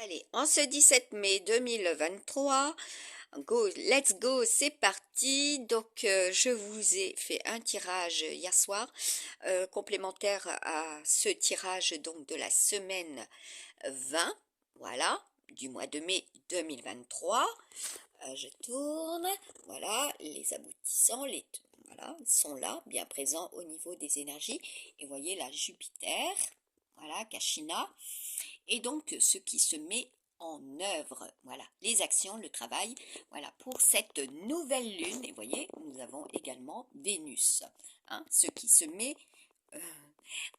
Allez, en ce 17 mai 2023, let's go, c'est parti. Donc, je vous ai fait un tirage hier soir, complémentaire à ce tirage donc de la semaine 20, voilà, du mois de mai 2023. Je tourne, voilà, les aboutissants, voilà, sont là, bien présents au niveau des énergies. Et voyez là, Jupiter, voilà, Kashina. Et donc, ce qui se met en œuvre, voilà, les actions, le travail, voilà, pour cette nouvelle lune. Et vous voyez, nous avons également Vénus, hein, ce qui se met euh,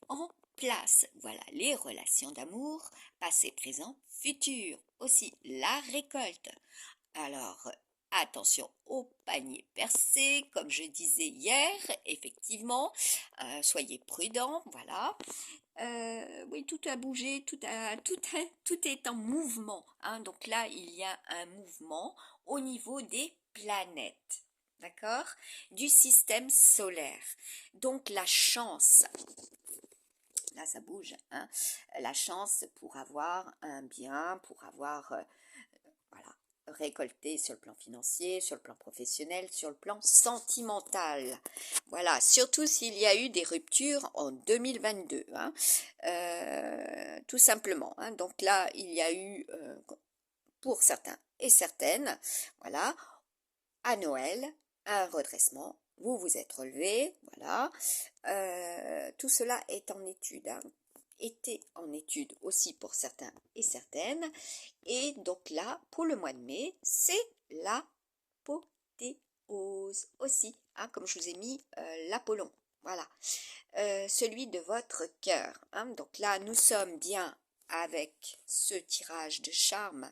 en place. Voilà, les relations d'amour, passé, présent, futur. Aussi, la récolte. Alors, attention au panier percé, comme je disais hier, effectivement, soyez prudents, voilà. Oui, tout a bougé, tout est en mouvement, hein. Donc là, il y a un mouvement au niveau des planètes, d'accord, du système solaire. Donc la chance, là ça bouge, hein, la chance pour avoir un bien, pour avoir voilà, récolté sur le plan financier, sur le plan professionnel, sur le plan sentimental. Voilà, surtout s'il y a eu des ruptures en 2022, hein, tout simplement, hein. Donc là, il y a eu, pour certains et certaines, voilà, à Noël, un redressement. Vous vous êtes relevé, voilà. Tout cela est en étude, hein, était en étude aussi pour certains et certaines. Et donc là, pour le mois de mai, c'est l'apothéose aussi, hein, comme je vous ai mis l'Apollon. Voilà, celui de votre cœur, hein. Donc là, nous sommes bien avec ce tirage de charme,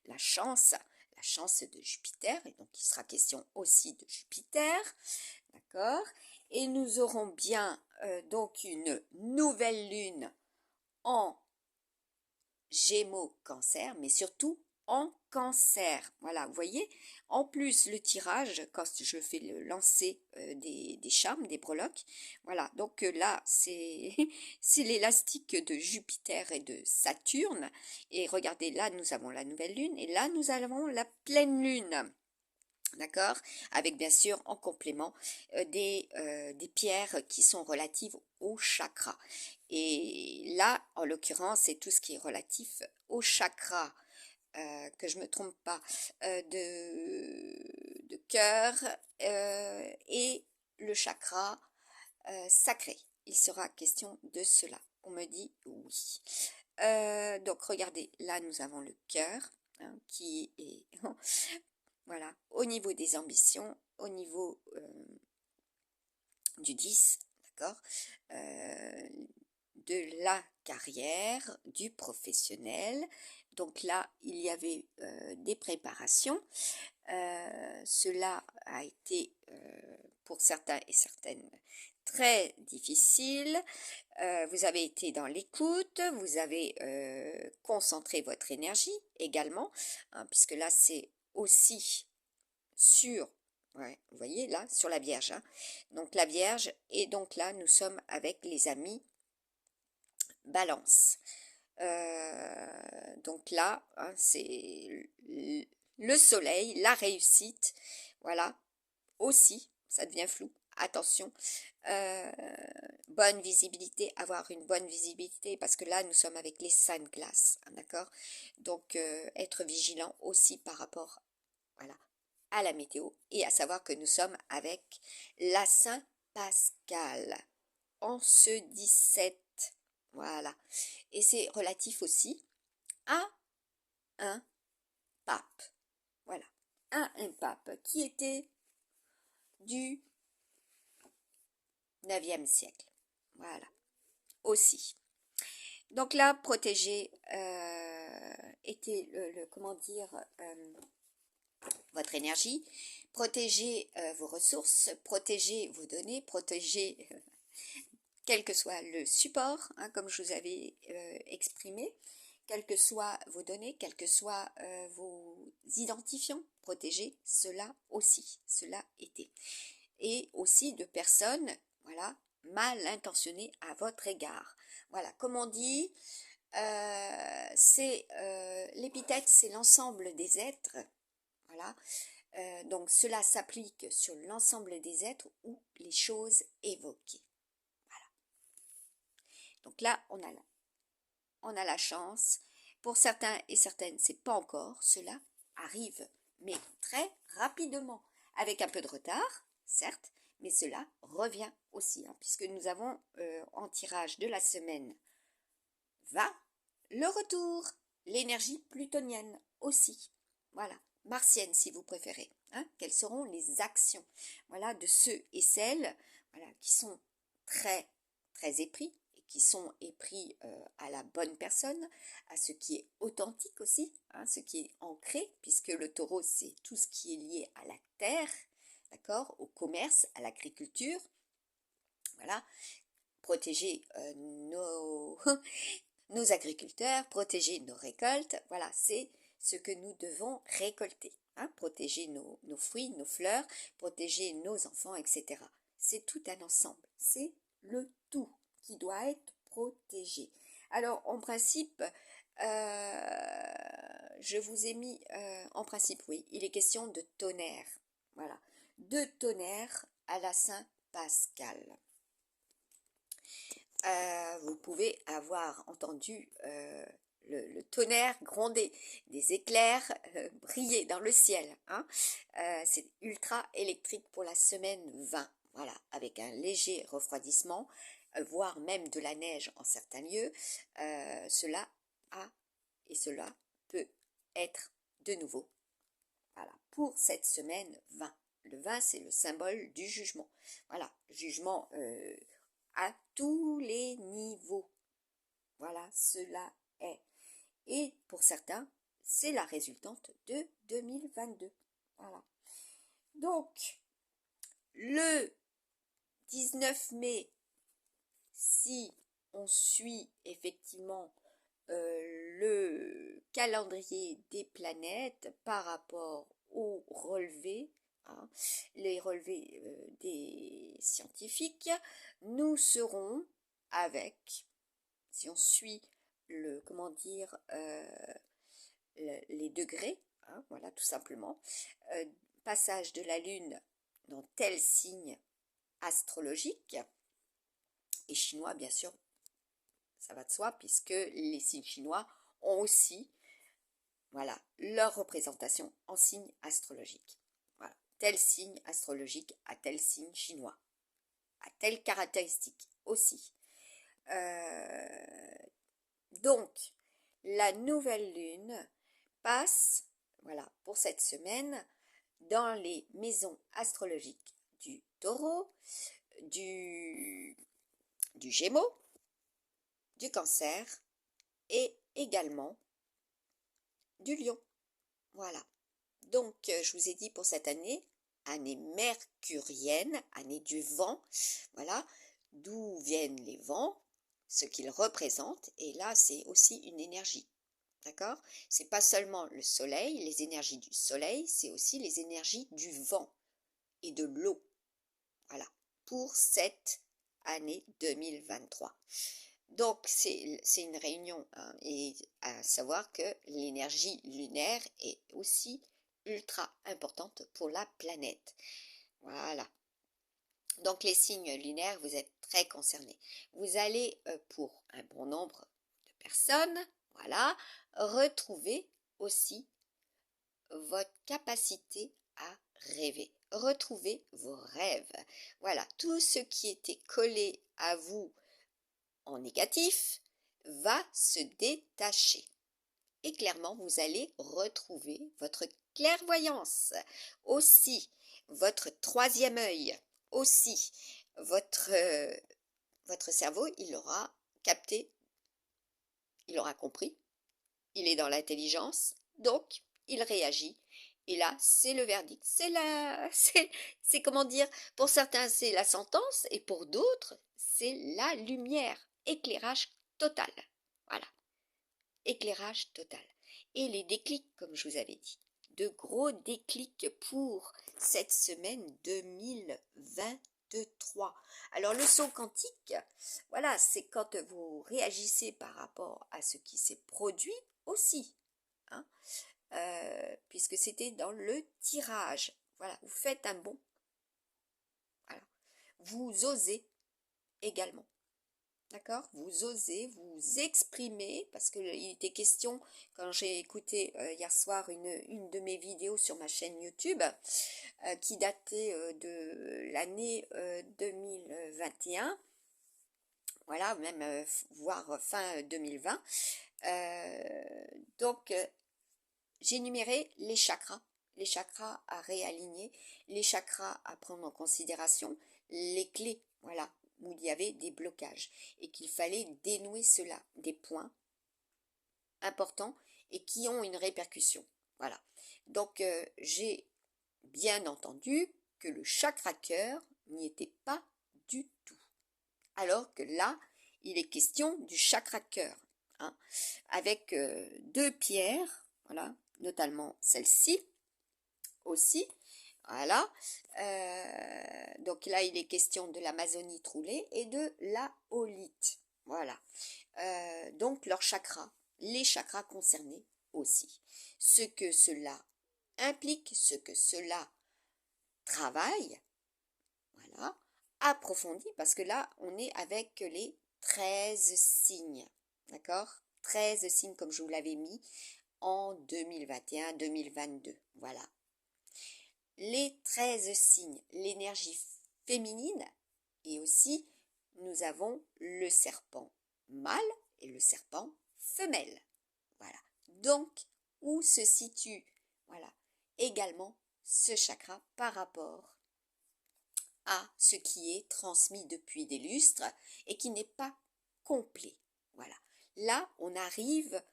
la chance de Jupiter, et donc il sera question aussi de Jupiter, d'accord. Et nous aurons bien donc une nouvelle lune en Gémeaux, Cancer, mais surtout en Cancer. Voilà, vous voyez, en plus le tirage, quand je fais le lancer des charmes, des breloques, voilà, donc là, c'est c'est l'élastique de Jupiter et de Saturne. Et regardez, là, nous avons la nouvelle lune, et là, nous avons la pleine lune. D'accord, avec bien sûr en complément des pierres qui sont relatives au chakra. Et là, en l'occurrence, c'est tout ce qui est relatif au chakra, que je ne me trompe pas, de cœur et le chakra sacré. Il sera question de cela. On me dit oui. Donc regardez, là nous avons le cœur, hein, qui est voilà, au niveau des ambitions, au niveau du 10, d'accord, euh, de la carrière, du professionnel. Donc là, il y avait des préparations. Cela a été pour certains et certaines très difficile. Vous avez été dans l'écoute, vous avez concentré votre énergie également, hein, puisque là c'est aussi sur, ouais, vous voyez là, sur la Vierge, hein. Donc la Vierge, et donc là nous sommes avec les amis Balance. Donc là, hein, c'est le soleil, la réussite, voilà, aussi, ça devient flou. Attention, euh, bonne visibilité, avoir une bonne visibilité, parce que là, nous sommes avec les sunglasses, hein, d'accord. Donc, être vigilant aussi par rapport, voilà, à la météo, et à savoir que nous sommes avec la Saint-Pascal en ce 17, voilà. Et c'est relatif aussi à un pape, voilà, à un pape qui était du 9e siècle, voilà, aussi. Donc là, protéger était comment dire, votre énergie, protéger vos ressources, protéger vos données, protéger quel que soit le support, hein, comme je vous avais exprimé, quelles que soient vos données, quels que soient vos identifiants, protéger cela aussi, cela était. Et aussi de personnes, voilà, mal intentionnées à votre égard. Voilà, comme on dit, l'épithète, c'est l'ensemble des êtres, voilà. Donc cela s'applique sur l'ensemble des êtres ou les choses évoquées. Voilà. Donc là, on a la chance. Pour certains et certaines, c'est pas encore. Cela arrive, mais très rapidement, avec un peu de retard, certes, mais cela revient aussi, hein, puisque nous avons en tirage de la semaine 20 le retour, l'énergie plutonienne aussi. Voilà, martienne si vous préférez. Hein, quelles seront les actions, voilà, de ceux et celles, voilà, qui sont très très épris et qui sont épris à la bonne personne, à ce qui est authentique aussi, hein, ce qui est ancré, puisque le taureau c'est tout ce qui est lié à la terre, d'accord, au commerce, à l'agriculture, voilà, protéger nos agriculteurs, protéger nos récoltes, voilà, c'est ce que nous devons récolter, hein, protéger nos fruits, nos fleurs, protéger nos enfants, etc. C'est tout un ensemble, c'est le tout qui doit être protégé. Alors, en principe, je vous ai mis, en principe, oui, il est question de tonnerre, voilà, de tonnerre à la Saint-Pascal. Vous pouvez avoir entendu le tonnerre gronder, des éclairs briller dans le ciel. Hein. C'est ultra électrique pour la semaine 20. Voilà, avec un léger refroidissement, voire même de la neige en certains lieux. Cela a et cela peut être de nouveau. Voilà, pour cette semaine 20. Le 20, c'est le symbole du jugement. Voilà, jugement à tous les niveaux. Voilà, cela est. Et pour certains, c'est la résultante de 2022. Voilà. Donc, le 19 mai, si on suit effectivement le calendrier des planètes par rapport aux relevés, hein, les relevés des scientifiques, nous serons avec, si on suit le, comment dire, les degrés, hein, voilà tout simplement, passage de la Lune dans tel signe astrologique, et chinois bien sûr, ça va de soi, puisque les signes chinois ont aussi, voilà, leur représentation en signe astrologique. Voilà, tel signe astrologique à tel signe chinois, à telle caractéristique aussi. Donc, la nouvelle lune passe, voilà, pour cette semaine, dans les maisons astrologiques du Taureau, du Gémeaux, du Cancer et également du Lion. Voilà. Donc, je vous ai dit pour cette année, année mercurienne, année du vent, voilà, d'où viennent les vents, ce qu'ils représentent, et là, c'est aussi une énergie. D'accord? C'est pas seulement le soleil, les énergies du soleil, c'est aussi les énergies du vent et de l'eau. Voilà, pour cette année 2023. Donc, c'est une réunion, hein, et à savoir que l'énergie lunaire est aussi ultra importante pour la planète. Voilà. Donc, les signes lunaires, vous êtes très concernés. Vous allez, pour un bon nombre de personnes, voilà, retrouver aussi votre capacité à rêver. Retrouvez vos rêves. Voilà, tout ce qui était collé à vous en négatif va se détacher. Et clairement, vous allez retrouver votre clairvoyance, aussi votre troisième œil, aussi votre cerveau, il aura capté, il aura compris, il est dans l'intelligence, donc il réagit. Et là, c'est le verdict. C'est comment dire, pour certains, c'est la sentence, et pour d'autres, c'est la lumière. Éclairage total. Voilà. Éclairage total. Et les déclics, comme je vous avais dit. De gros déclics pour cette semaine 2022. 2, 3. Alors le saut quantique, voilà, c'est quand vous réagissez par rapport à ce qui s'est produit aussi, hein, puisque c'était dans le tirage. Voilà, vous faites un bond. Voilà. Vous osez également. D'accord? Vous osez vous exprimer, parce qu'il était question, quand j'ai écouté hier soir une de mes vidéos sur ma chaîne YouTube, qui datait de l'année 2021, voilà, même voire fin 2020. Donc, j'ai énuméré les chakras à réaligner, les chakras à prendre en considération, les clés, voilà, où il y avait des blocages et qu'il fallait dénouer cela, des points importants et qui ont une répercussion. Voilà. Donc, j'ai bien entendu que le chakra cœur n'y était pas du tout. Alors que là, il est question du chakra cœur, hein, avec deux pierres, voilà, notamment celle-ci aussi, voilà. Donc là, il est question de l'amazonite roulée et de la holite, voilà. Donc leurs chakras, les chakras concernés aussi. Ce que cela implique, ce que cela travaille, voilà, approfondi, parce que là, on est avec les 13 signes, d'accord? 13 signes, comme je vous l'avais mis, en 2021-2022, voilà. Les 13 signes, l'énergie féminine, et aussi, nous avons le serpent mâle et le serpent femelle, voilà. Donc, où se situe, voilà, également ce chakra par rapport à ce qui est transmis depuis des lustres et qui n'est pas complet. Voilà. Là, on arrive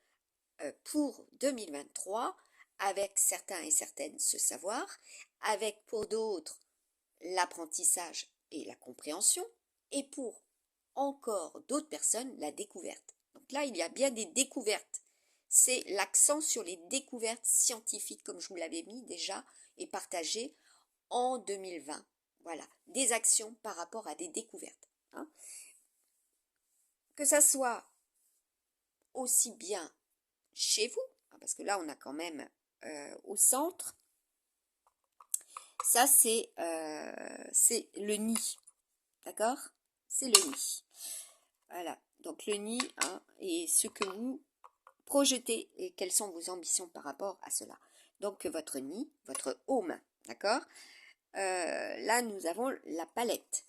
pour 2023 avec certains et certaines ce savoir, avec pour d'autres l'apprentissage et la compréhension, et pour encore d'autres personnes la découverte. Donc là, il y a bien des découvertes. C'est l'accent sur les découvertes scientifiques, comme je vous l'avais mis déjà et partagé en 2020. Voilà, des actions par rapport à des découvertes, hein. Que ça soit aussi bien chez vous, parce que là on a quand même au centre, ça c'est le nid, d'accord? C'est le nid. Voilà, donc le nid, hein, et ce que vous projetez et quelles sont vos ambitions par rapport à cela. Donc votre nid, votre home, d'accord? Là nous avons la palette.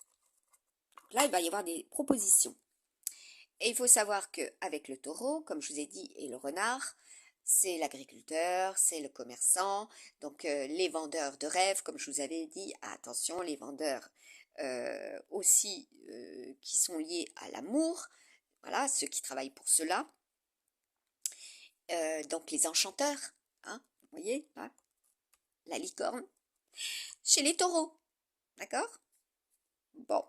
Là, il va y avoir des propositions. Et il faut savoir qu'avec le taureau, comme je vous ai dit, et le renard, c'est l'agriculteur, c'est le commerçant, donc les vendeurs de rêves, comme je vous avais dit, attention, les vendeurs aussi qui sont liés à l'amour, voilà, ceux qui travaillent pour cela, donc les enchanteurs, hein, vous voyez, là, la licorne, chez les taureaux, d'accord? Bon,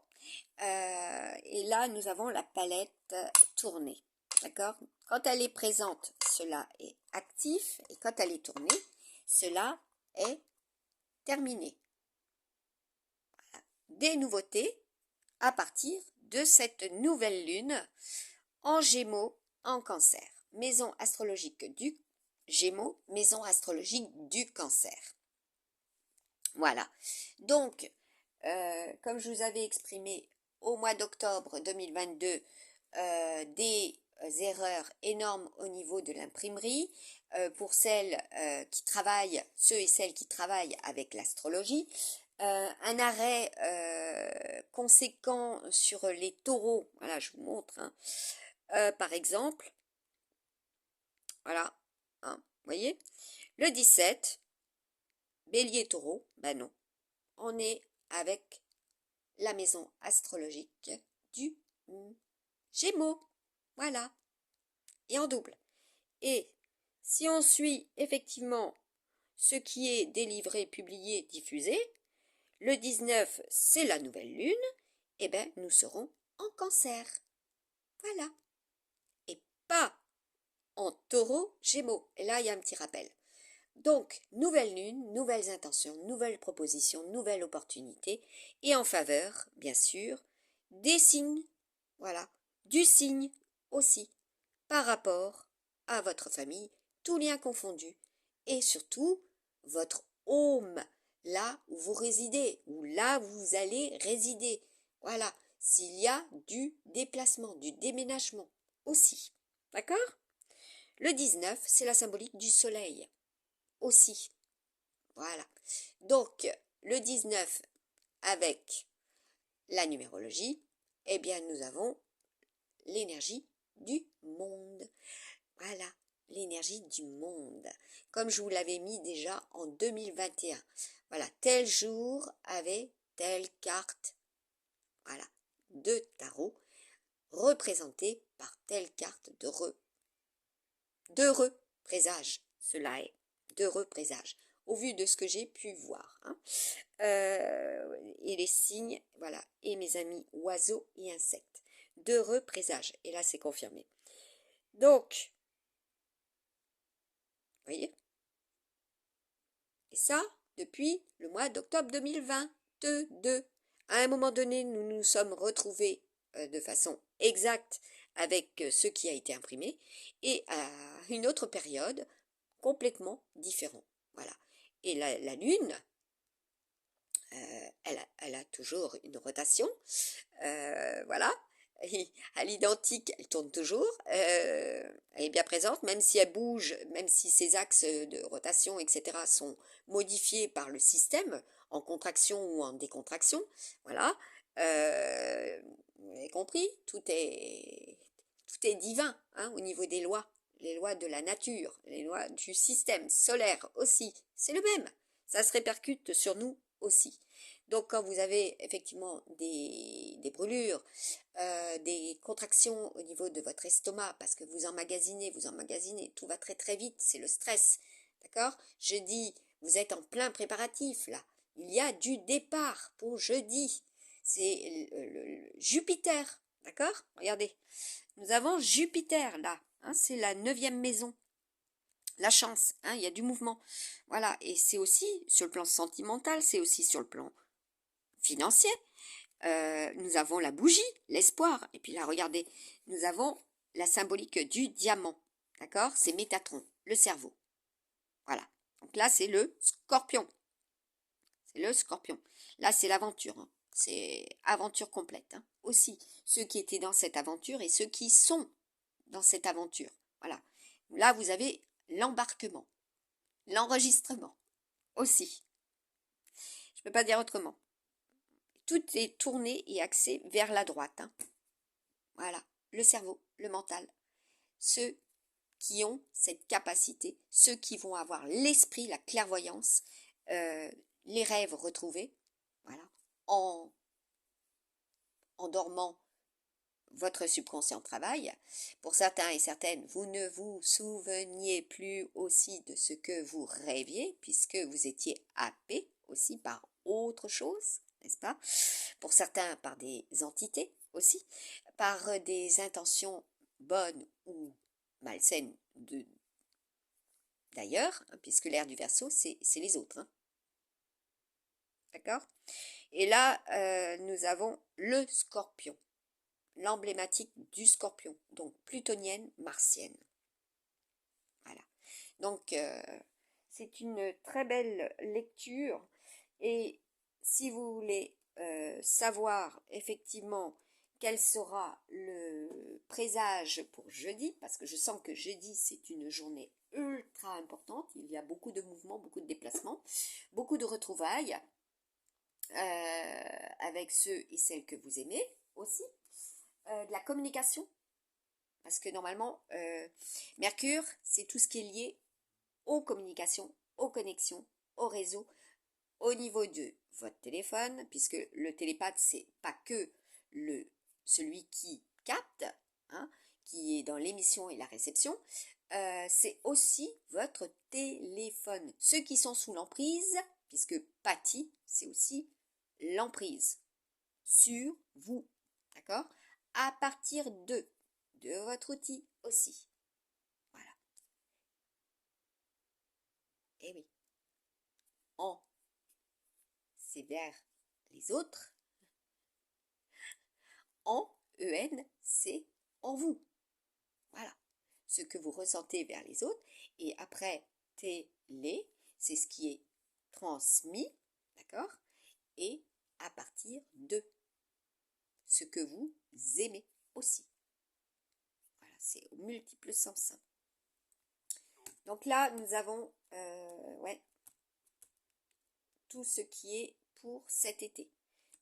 et là, nous avons la palette tournée. D'accord? Quand elle est présente, cela est actif. Et quand elle est tournée, cela est terminé. Voilà. Des nouveautés à partir de cette nouvelle lune en Gémeaux, en Cancer. Maison astrologique du Gémeaux, maison astrologique du Cancer. Voilà. Donc, comme je vous avais exprimé au mois d'octobre 2022, des erreurs énormes au niveau de l'imprimerie pour celles qui travaillent, ceux et celles qui travaillent avec l'astrologie. Un arrêt conséquent sur les taureaux, voilà, je vous montre, hein, par exemple, voilà, hein, vous voyez, le 17, bélier taureau, ben non, on est avec la maison astrologique du Gémeaux. Voilà. Et en double. Et si on suit effectivement ce qui est délivré, publié, diffusé, le 19, c'est la nouvelle lune, et bien nous serons en Cancer. Voilà. Et pas en taureau, Gémeaux. Et là, il y a un petit rappel. Donc, nouvelle lune, nouvelles intentions, nouvelles propositions, nouvelles opportunités, et en faveur, bien sûr, des signes, voilà, du signe aussi, par rapport à votre famille, tous liens confondus, et surtout, votre home, là où vous résidez, ou là où vous allez résider, voilà, s'il y a du déplacement, du déménagement aussi, d'accord? Le 19, c'est la symbolique du soleil aussi. Voilà. Donc, le 19 avec la numérologie, eh bien, nous avons l'énergie du monde. Voilà, l'énergie du monde. Comme je vous l'avais mis déjà en 2021. Voilà, tel jour avait telle carte, voilà, de tarot, représentée par telle carte d'heureux présage. Cela est d'heureux présage, au vu de ce que j'ai pu voir. Hein. Et les signes, voilà, et mes amis oiseaux et insectes. D'heureux présages. Et là, c'est confirmé. Donc, vous voyez, et ça, depuis le mois d'octobre 2022. À un moment donné, nous nous sommes retrouvés de façon exacte avec ce qui a été imprimé, et à une autre période, complètement différente. Voilà. Et la Lune, elle a toujours une rotation, voilà, et à l'identique, elle tourne toujours, elle est bien présente, même si elle bouge, même si ses axes de rotation, etc., sont modifiés par le système, en contraction ou en décontraction, voilà, vous avez compris, tout est divin, hein, au niveau des lois, les lois de la nature, les lois du système solaire aussi, c'est le même, ça se répercute sur nous aussi. Donc quand vous avez effectivement des brûlures, des contractions au niveau de votre estomac, parce que vous emmagasinez, tout va très très vite, c'est le stress, d'accord? Jeudi, vous êtes en plein préparatif là, il y a du départ pour jeudi, c'est le Jupiter, d'accord? Regardez, nous avons Jupiter là, hein, c'est la 9e maison. La chance, hein, il y a du mouvement. Voilà, et c'est aussi sur le plan sentimental, c'est aussi sur le plan financier. Nous avons la bougie, l'espoir. Et puis là, regardez, nous avons la symbolique du diamant. D'accord? C'est Métatron, le cerveau. Voilà. Donc là, c'est le scorpion. C'est le scorpion. Là, c'est l'aventure. Hein. C'est aventure complète. Hein. Aussi, ceux qui étaient dans cette aventure et ceux qui sont dans cette aventure. Voilà. Là, vous avez l'embarquement, l'enregistrement aussi. Je ne peux pas dire autrement. Tout est tourné et axé vers la droite. Hein. Voilà, le cerveau, le mental. Ceux qui ont cette capacité, ceux qui vont avoir l'esprit, la clairvoyance, les rêves retrouvés, voilà, en, en dormant, votre subconscient travaille. Pour certains et certaines, vous ne vous souveniez plus aussi de ce que vous rêviez, puisque vous étiez happé aussi par autre chose, n'est-ce pas? Pour certains, par des entités aussi, par des intentions bonnes ou malsaines d'ailleurs, hein, puisque l'air du Verseau, c'est les autres. Hein. D'accord? Et là, nous avons le Scorpion, l'emblématique du Scorpion, donc plutonienne, martienne. Voilà. Donc, c'est une très belle lecture. Et si vous voulez savoir effectivement quel sera le présage pour jeudi, parce que je sens que jeudi, c'est une journée ultra importante. Il y a beaucoup de mouvements, beaucoup de déplacements, beaucoup de retrouvailles avec ceux et celles que vous aimez aussi. De la communication, parce que normalement, Mercure, c'est tout ce qui est lié aux communications, aux connexions, aux réseaux, au niveau de votre téléphone, puisque le télépathe, c'est pas que celui qui capte, hein, qui est dans l'émission et la réception, c'est aussi votre téléphone. Ceux qui sont sous l'emprise, puisque Pathy, c'est aussi l'emprise sur vous, d'accord? À partir de votre outil aussi. Voilà. Eh oui. En, c'est vers les autres. En, EN, c'est en vous. Voilà. Ce que vous ressentez vers les autres. Et après, télé, c'est ce qui est transmis, d'accord? Et à partir de ce que vous aimez aussi. Voilà, c'est au multiple sens. Donc là, nous avons tout ce qui est pour cet été.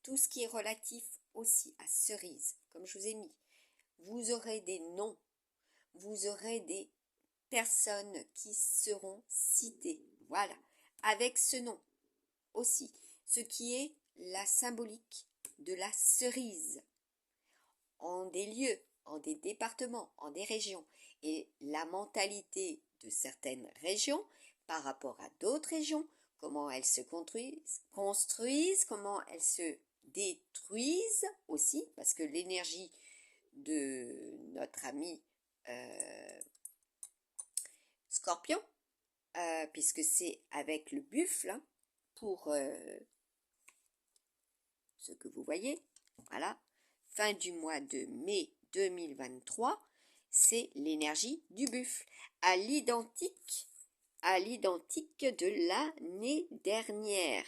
Tout ce qui est relatif aussi à cerise, comme je vous ai mis. Vous aurez des noms, vous aurez des personnes qui seront citées. Voilà, avec ce nom aussi. Ce qui est la symbolique de la cerise. En des lieux, en des départements, en des régions. Et la mentalité de certaines régions par rapport à d'autres régions, comment elles se construisent, comment elles se détruisent aussi, parce que l'énergie de notre ami Scorpion, puisque c'est avec le buffle, hein, pour ce que vous voyez, voilà, fin du mois de mai 2023, c'est l'énergie du buffle, à l'identique de l'année dernière.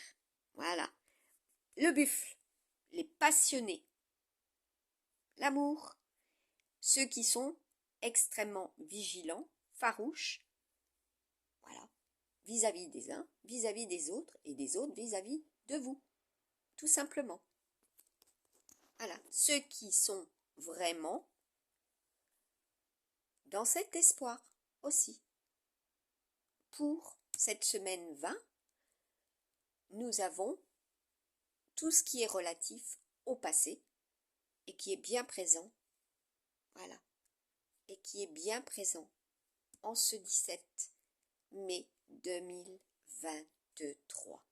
Voilà, le buffle, les passionnés, l'amour, ceux qui sont extrêmement vigilants, farouches, voilà, vis-à-vis des uns, vis-à-vis des autres, et des autres vis-à-vis de vous, tout simplement. Voilà, ceux qui sont vraiment dans cet espoir aussi. Pour cette semaine 20, nous avons tout ce qui est relatif au passé et qui est bien présent, voilà, et qui est bien présent en ce 17 mai 2023.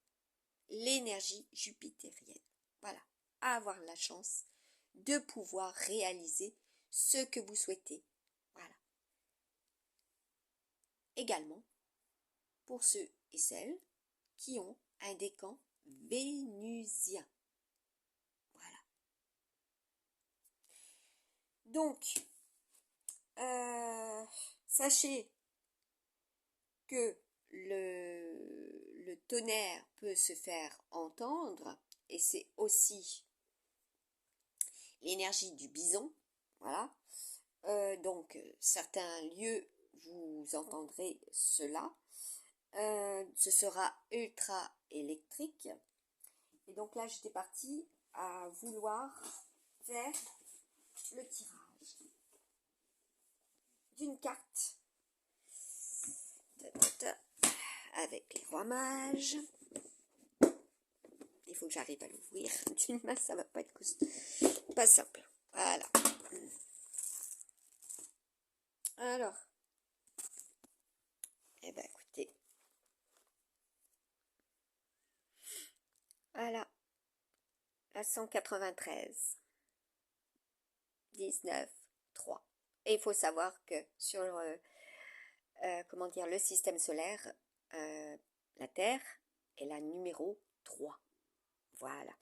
L'énergie jupitérienne, voilà, à avoir la chance de pouvoir réaliser ce que vous souhaitez, voilà. Également, pour ceux et celles qui ont un décan vénusien. Voilà. Donc, sachez que le tonnerre peut se faire entendre et c'est aussi l'énergie du bison. Voilà. Donc, certains lieux, vous entendrez cela. Ce sera ultra électrique. Et donc là, j'étais partie à vouloir faire le tirage d'une carte avec les rois mages. Il faut que j'arrive à l'ouvrir d'une main, ça va pas être pas simple. Voilà. Alors, eh ben écoutez, voilà, la 193, 19, 3. Et il faut savoir que sur comment dire, le système solaire, la Terre est la numéro 3. Voilà,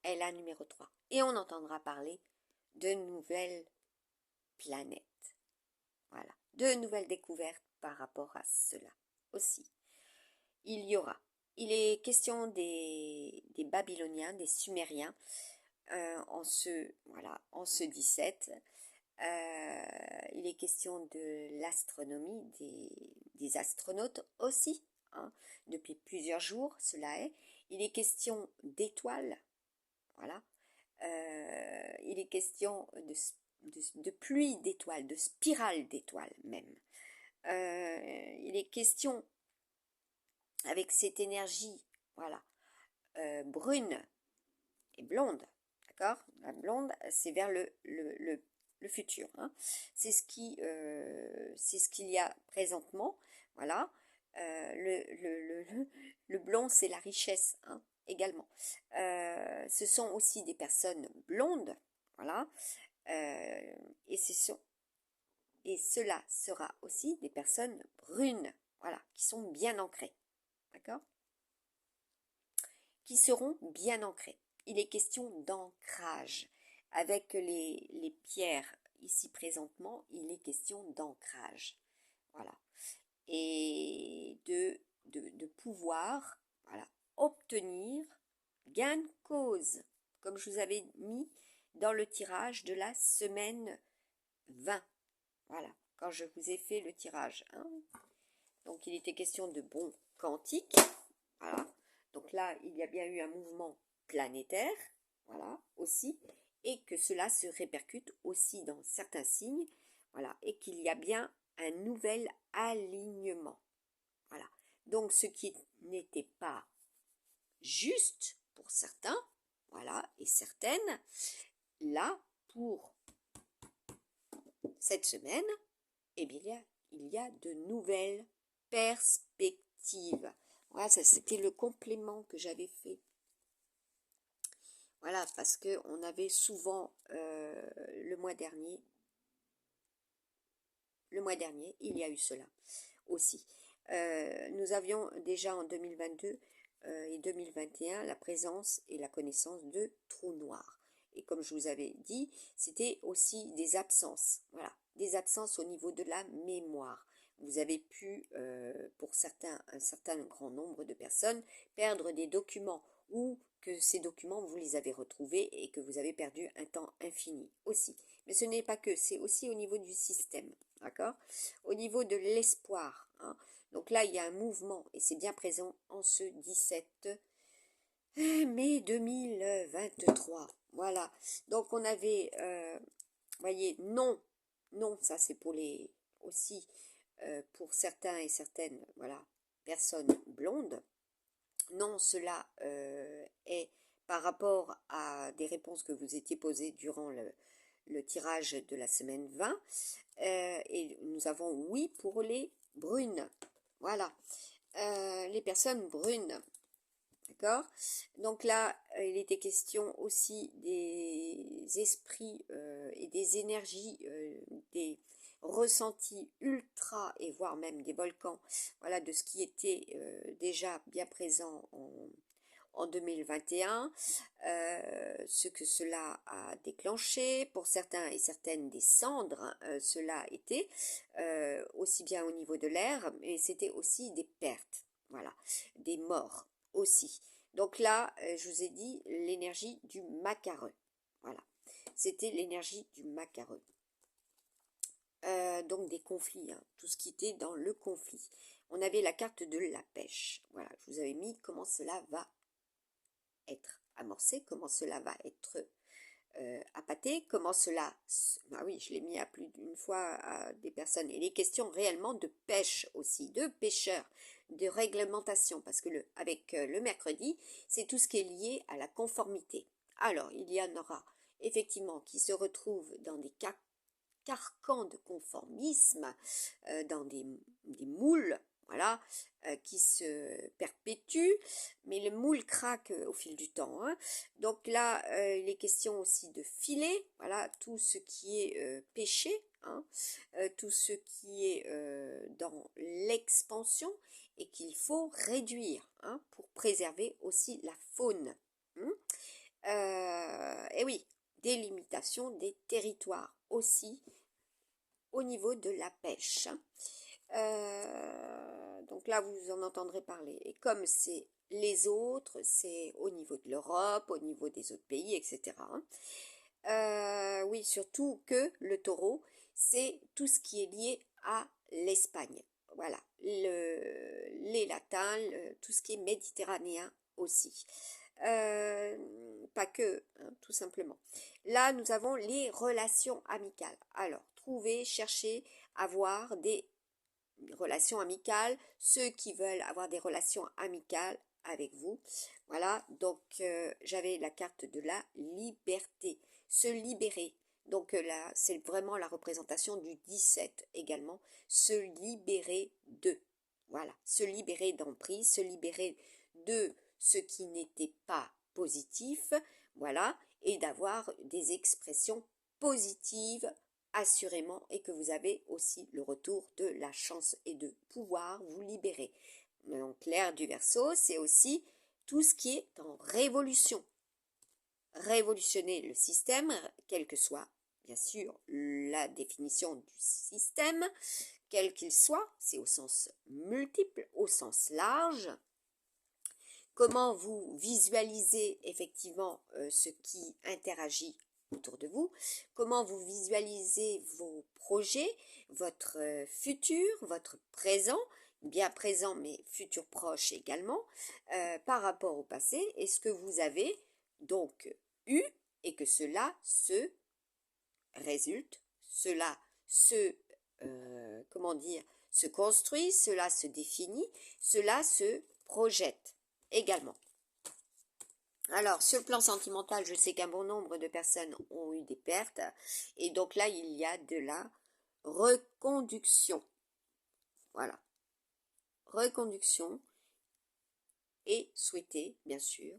elle est la numéro 3. Et on entendra parler de nouvelles planètes. Voilà, de nouvelles découvertes par rapport à cela aussi. Il est question des Babyloniens, des Sumériens, en ce 17. Il est question de l'astronomie, des astronautes aussi, hein, depuis plusieurs jours, cela est. Il est question d'étoiles, voilà. Il est question de pluie d'étoiles, de spirale d'étoiles même. Il est question, avec cette énergie, voilà, brune et blonde, d'accord? La blonde, c'est vers le futur, hein. C'est ce qu'il y a présentement, voilà. Le blond, c'est la richesse, hein, également. Ce sont aussi des personnes blondes, voilà. Et cela sera aussi des personnes brunes, voilà, qui sont bien ancrées, d'accord? Qui seront bien ancrés. Il est question d'ancrage. Avec les pierres ici présentement, il est question d'ancrage. Voilà. Et de pouvoir, voilà, obtenir gain de cause, comme je vous avais mis dans le tirage de la semaine 20. Voilà, quand je vous ai fait le tirage. Hein. Donc il était question de bons quantiques. Voilà. Donc là, il y a bien eu un mouvement planétaire, voilà, aussi, et que cela se répercute aussi dans certains signes, voilà, et qu'il y a bien un nouvel alignement. Voilà. Donc ce qui n'était pas juste pour certains, voilà, et certaines, là, pour cette semaine, eh bien, il y a de nouvelles perspectives. Voilà, ça c'était le complément que j'avais fait. Voilà, parce qu'on avait souvent le mois dernier, il y a eu cela aussi. Nous avions déjà en 2022 et 2021 la présence et la connaissance de trous noirs. Et comme je vous avais dit, c'était aussi des absences. Voilà, des absences au niveau de la mémoire. Vous avez pu, pour certains, un certain grand nombre de personnes, perdre des documents ou que ces documents, vous les avez retrouvés et que vous avez perdu un temps infini aussi. Mais ce n'est pas que, c'est aussi au niveau du système, d'accord? Au niveau de l'espoir, hein. Donc là, il y a un mouvement et c'est bien présent en ce 17 mai 2023. Voilà. Donc on avait, voyez, non, non, ça c'est pour les aussi pour certains et certaines, voilà, personnes blondes. Non, cela est par rapport à des réponses que vous étiez posées durant le tirage de la semaine 20. Et nous avons oui pour les brunes. Voilà. Les personnes brunes. D'accord? Donc là, il était question aussi des esprits et des énergies, des ressentis ultra et voire même des volcans, voilà, de ce qui était déjà bien présent en 2021, ce que cela a déclenché, pour certains et certaines des cendres, cela a été, aussi bien au niveau de l'air, mais c'était aussi des pertes, voilà, des morts aussi. Donc là, je vous ai dit l'énergie du macareux, voilà, c'était l'énergie du macareux. Donc des conflits, hein, tout ce qui était dans le conflit. On avait la carte de la pêche, voilà, je vous avais mis comment cela va être amorcé, comment cela va être appâté, comment cela... Ah oui, je l'ai mis à plus d'une fois à des personnes. Et les questions réellement de pêche aussi, de pêcheurs, de réglementation, parce que avec le mercredi, c'est tout ce qui est lié à la conformité. Alors, il y en aura effectivement qui se retrouvent dans des carcans de conformisme, dans des moules, voilà, qui se perpétuent, mais le moule craque au fil du temps. Hein. Donc là, il est question aussi de filet, voilà, tout ce qui est pêché, hein, tout ce qui est dans l'expansion et qu'il faut réduire hein, pour préserver aussi la faune. Et oui, délimitation des territoires aussi au niveau de la pêche. Donc là, vous en entendrez parler. Et comme c'est les autres, c'est au niveau de l'Europe, au niveau des autres pays, etc. Oui, surtout que le taureau, c'est tout ce qui est lié à l'Espagne. Voilà, les latins, tout ce qui est méditerranéen aussi. Pas que, hein, tout simplement. Là, nous avons les relations amicales. Alors, trouver, chercher, avoir des relations amicales, ceux qui veulent avoir des relations amicales avec vous. Voilà, donc j'avais la carte de la liberté, se libérer. Donc là, c'est vraiment la représentation du 17 également, se libérer de. Voilà, se libérer d'emprise, se libérer de ce qui n'était pas positif, voilà, et d'avoir des expressions positives assurément, et que vous avez aussi le retour de la chance et de pouvoir vous libérer. Donc l'ère du Verseau, c'est aussi tout ce qui est en révolution. Révolutionner le système, quelle que soit, bien sûr, la définition du système, quel qu'il soit, c'est au sens multiple, au sens large. Comment vous visualisez effectivement ce qui interagit autour de vous, comment vous visualisez vos projets, votre futur, votre présent, bien présent mais futur proche également, par rapport au passé, et ce que vous avez donc eu et que cela se résulte, cela se, comment dire, se construit, cela se définit, cela se projette également. Alors, sur le plan sentimental, je sais qu'un bon nombre de personnes ont eu des pertes. Et donc là, il y a de la reconduction. Voilà. Reconduction et souhaiter, bien sûr,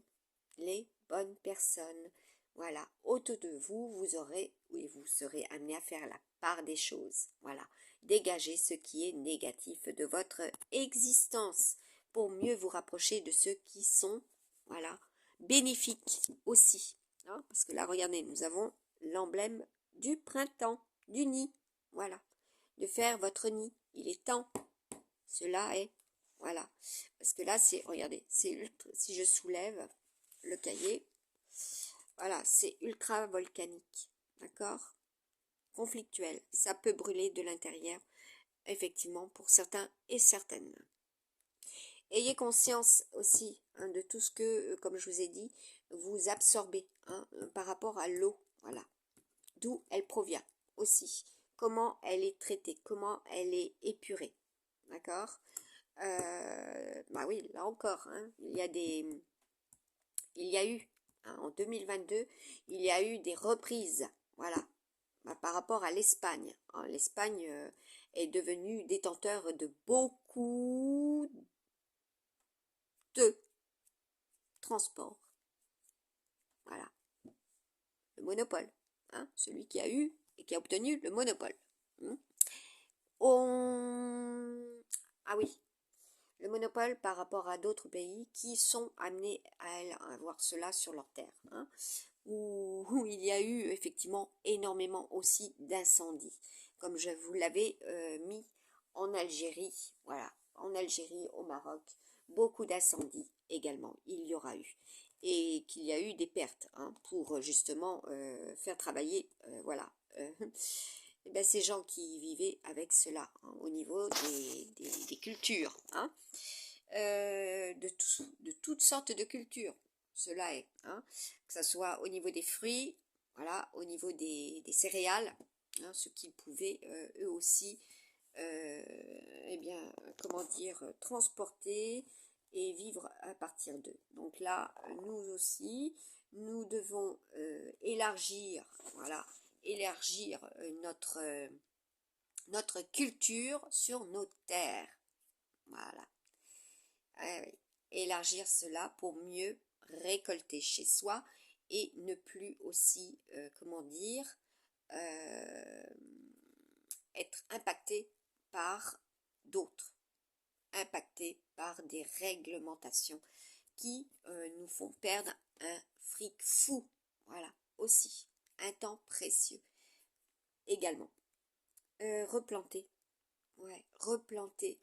les bonnes personnes. Voilà. Autour de vous, vous aurez, oui, vous serez amené à faire la part des choses. Voilà. Dégagez ce qui est négatif de votre existence pour mieux vous rapprocher de ceux qui sont, voilà, bénéfiques aussi. Hein, parce que là, regardez, nous avons l'emblème du printemps, du nid. Voilà. De faire votre nid. Il est temps. Cela est. Voilà. Parce que là, c'est, regardez, c'est si je soulève le cahier, voilà, c'est ultra volcanique. D'accord? Conflictuel. Ça peut brûler de l'intérieur, effectivement, pour certains et certaines. Ayez conscience aussi hein, de tout ce que, comme je vous ai dit, vous absorbez hein, par rapport à l'eau. Voilà. D'où elle provient aussi. Comment elle est traitée, comment elle est épurée. D'accord bah oui, là encore, hein, il y a eu, hein, en 2022, il y a eu des reprises. Voilà. Bah, par rapport à l'Espagne. Hein, l'Espagne est devenue détenteur de beaucoup de transports. Voilà. Le monopole. Hein, celui qui a eu et qui a obtenu le monopole. Ah oui, le monopole par rapport à d'autres pays qui sont amenés à avoir cela sur leur terre. Hein, où il y a eu effectivement énormément aussi d'incendies. Comme je vous l'avais mis en Algérie, voilà, en Algérie, au Maroc, beaucoup d'incendies également, il y aura eu. Et qu'il y a eu des pertes hein, pour justement faire travailler, voilà, et ben, ces gens qui vivaient avec cela hein, au niveau des cultures, hein, de toutes sortes de cultures. Cela est, hein, que ce soit au niveau des fruits, voilà, au niveau des céréales, hein, ce qu'ils pouvaient eux aussi, eh bien, comment dire, transporter et vivre à partir d'eux. Donc là, nous aussi, nous devons élargir, voilà, élargir notre culture sur nos terres. Voilà. Oui. Élargir cela pour mieux récolter chez soi et ne plus aussi, comment dire, être impacté par d'autres, impacté par des réglementations qui nous font perdre un fric fou. Voilà, aussi, un temps précieux également. Replanter, ouais, replanter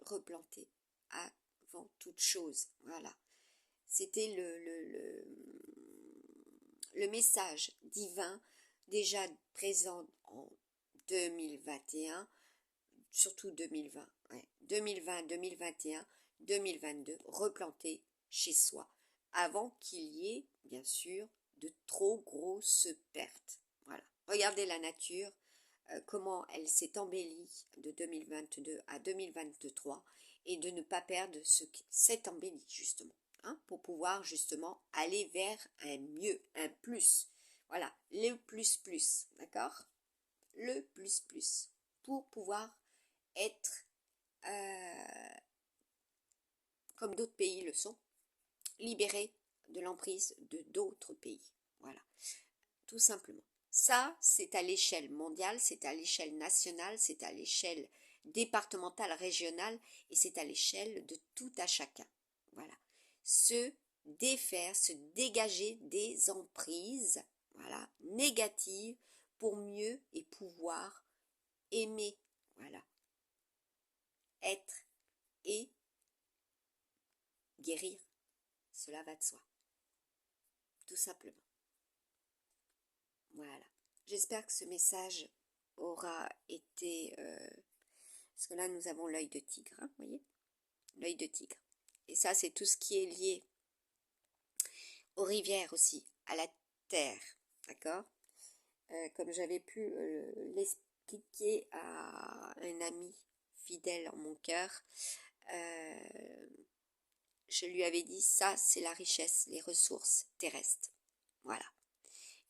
avant toute chose. Voilà. C'était le message divin déjà présent en 2021, surtout 2020, ouais, 2020, 2021, 2022, replanter chez soi avant qu'il y ait, bien sûr, de trop grosses pertes. Voilà. Regardez la nature, comment elle s'est embellie de 2022 à 2023 et de ne pas perdre ce qui s'est embelli justement, hein, pour pouvoir justement aller vers un mieux, un plus. Voilà, le plus, d'accord? Le plus, pour pouvoir être, comme d'autres pays le sont, libérés de l'emprise de d'autres pays. Voilà, tout simplement. Ça, c'est à l'échelle mondiale, c'est à l'échelle nationale, c'est à l'échelle départementale, régionale, et c'est à l'échelle de tout à chacun. Voilà. Se défaire, se dégager des emprises, voilà, négatives pour mieux et pouvoir aimer, voilà, être et guérir. Cela va de soi, tout simplement. Voilà. J'espère que ce message aura été... parce que là, nous avons l'œil de tigre, hein, vous voyez? L'œil de tigre. Et ça, c'est tout ce qui est lié aux rivières aussi, à la terre, d'accord? Comme j'avais pu l'expliquer à un ami fidèle en mon cœur, je lui avais dit, ça, c'est la richesse, les ressources terrestres. Voilà.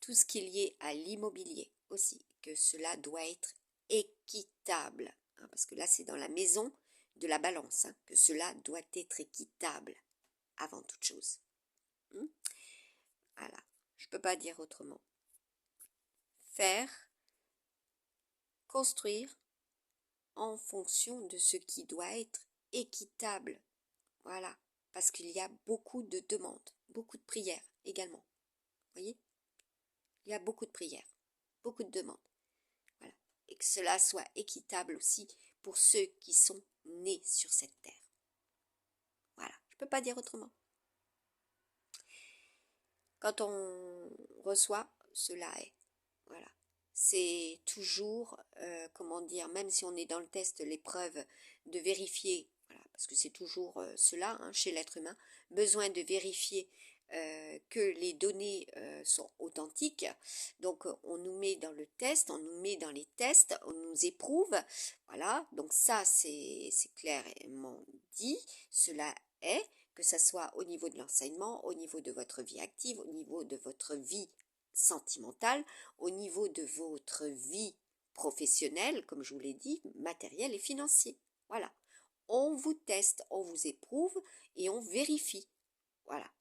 Tout ce qui est lié à l'immobilier aussi, que cela doit être équitable, hein, parce que là, c'est dans la maison de la balance, hein, que cela doit être équitable avant toute chose. Voilà, je ne peux pas dire autrement. Faire, construire en fonction de ce qui doit être équitable. Voilà, parce qu'il y a beaucoup de demandes, beaucoup de prières également. Vous voyez? Il y a beaucoup de prières, beaucoup de demandes. Voilà. Et que cela soit équitable aussi pour ceux qui sont nés sur cette terre. Voilà, je ne peux pas dire autrement. Quand on reçoit, cela est. Voilà. C'est toujours, comment dire, même si on est dans le test, l'épreuve de vérifier, voilà, parce que c'est toujours cela, hein, chez l'être humain, besoin de vérifier que les données sont authentiques. Donc on nous met dans le test, on nous met dans les tests, on nous éprouve. Voilà, donc ça c'est clairement dit, cela est, que ce soit au niveau de l'enseignement, au niveau de votre vie active, au niveau de votre vie sentimentale, au niveau de votre vie professionnelle, comme je vous l'ai dit, matérielle et financier. Voilà. On vous teste, on vous éprouve et on vérifie. Voilà.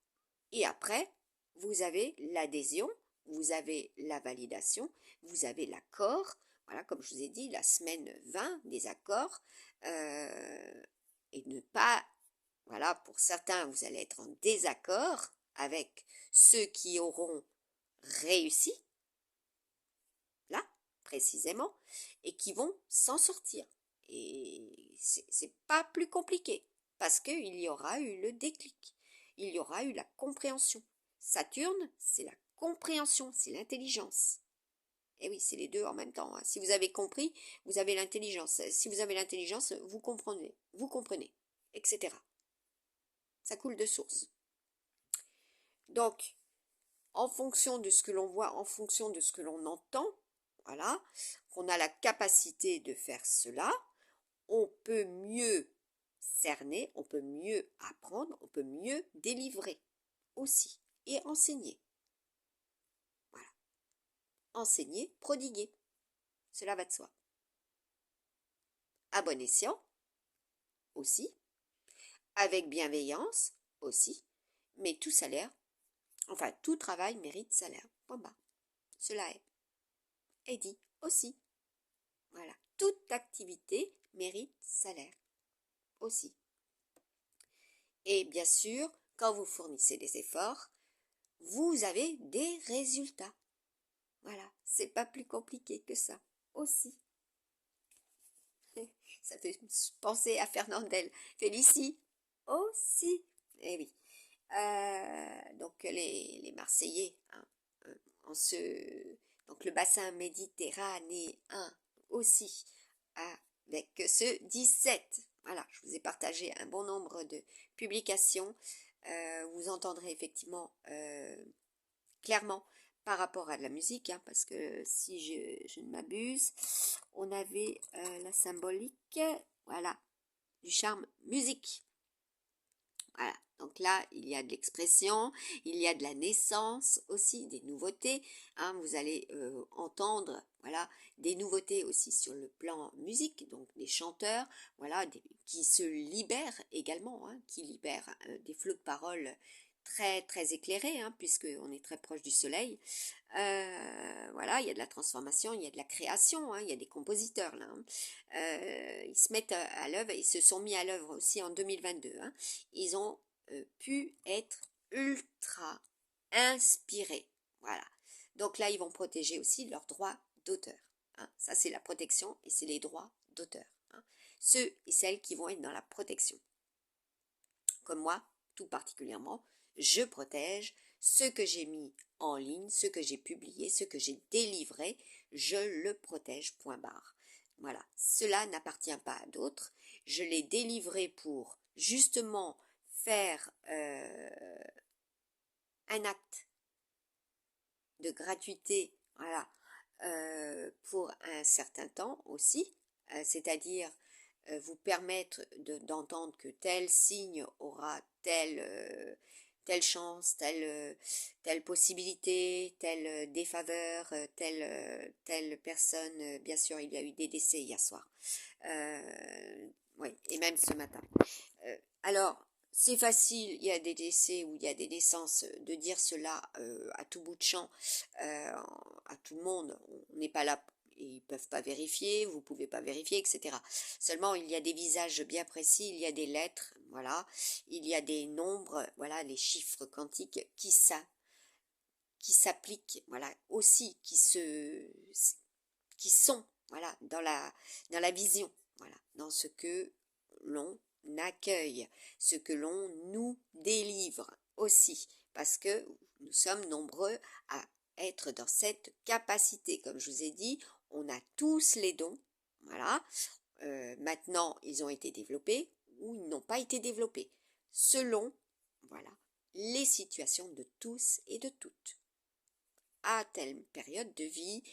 Et après, vous avez l'adhésion, vous avez la validation, vous avez l'accord. Voilà, comme je vous ai dit, la semaine 20 des accords. Et ne pas, voilà, pour certains, vous allez être en désaccord avec ceux qui auront réussi, là, précisément, et qui vont s'en sortir. Et c'est pas plus compliqué, parce qu'il y aura eu le déclic, il y aura eu la compréhension. Saturne, c'est la compréhension, c'est l'intelligence. Et oui, c'est les deux en même temps, hein. Si vous avez compris, vous avez l'intelligence. Si vous avez l'intelligence, vous comprenez, etc. Ça coule de source. Donc, en fonction de ce que l'on voit, en fonction de ce que l'on entend, voilà, qu'on a la capacité de faire cela, on peut mieux cerner, on peut mieux apprendre, on peut mieux délivrer aussi et enseigner. Voilà. Enseigner, prodiguer. Cela va de soi. À bon escient aussi, avec bienveillance aussi, mais tout salaire, enfin tout travail mérite salaire. Point barre. Cela est dit aussi. Voilà. Toute activité mérite salaire aussi. Et bien sûr, quand vous fournissez des efforts, vous avez des résultats. Voilà, c'est pas plus compliqué que ça aussi. Ça fait penser à Fernandel. Félicie aussi. Eh oui. Donc les Marseillais, hein, donc le bassin méditerranéen aussi, avec ce 17. Voilà, je vous ai partagé un bon nombre de publications. Vous entendrez effectivement clairement par rapport à de la musique, hein, parce que si je ne m'abuse, on avait la symbolique, voilà, du charme musique. Voilà, donc là, il y a de l'expression, il y a de la naissance aussi, des nouveautés, hein, vous allez entendre, voilà, des nouveautés aussi sur le plan musique, donc des chanteurs, voilà, qui se libèrent également, hein, qui libèrent des flots de paroles très très éclairé, hein, puisqu'on est très proche du soleil. Voilà, il y a de la transformation, il y a de la création, hein, il y a des compositeurs là, hein. Ils se mettent à l'œuvre, ils se sont mis à l'œuvre aussi en 2022, hein. Ils ont pu être ultra inspirés. Voilà. Donc là, ils vont protéger aussi leurs droits d'auteur, hein. Ça, c'est la protection et c'est les droits d'auteur, hein. Ceux et celles qui vont être dans la protection. Comme moi, tout particulièrement, je protège ce que j'ai mis en ligne, ce que j'ai publié, ce que j'ai délivré, je le protège, point barre. Voilà, cela n'appartient pas à d'autres. Je l'ai délivré pour justement faire un acte de gratuité, voilà, pour un certain temps aussi, c'est-à-dire vous permettre d'entendre que tel signe aura telle chance, telle possibilité, telle défaveur, telle personne. Bien sûr, il y a eu des décès hier soir. Oui, et même ce matin. Alors, c'est facile, il y a des décès ou il y a des naissances, de dire cela à tout bout de champ, à tout le monde. On n'est pas là, ils ne peuvent pas vérifier, vous ne pouvez pas vérifier, etc. Seulement, il y a des visages bien précis, il y a des lettres, voilà, il y a des nombres, voilà, les chiffres quantiques qui s'appliquent, voilà, aussi, qui sont, voilà, dans la vision, voilà, dans ce que l'on accueille, ce que l'on nous délivre aussi, parce que nous sommes nombreux à être dans cette capacité. Comme je vous ai dit, on a tous les dons, voilà. Maintenant, ils ont été développés ou ils n'ont pas été développés, selon, voilà, les situations de tous et de toutes, à telle période de vie,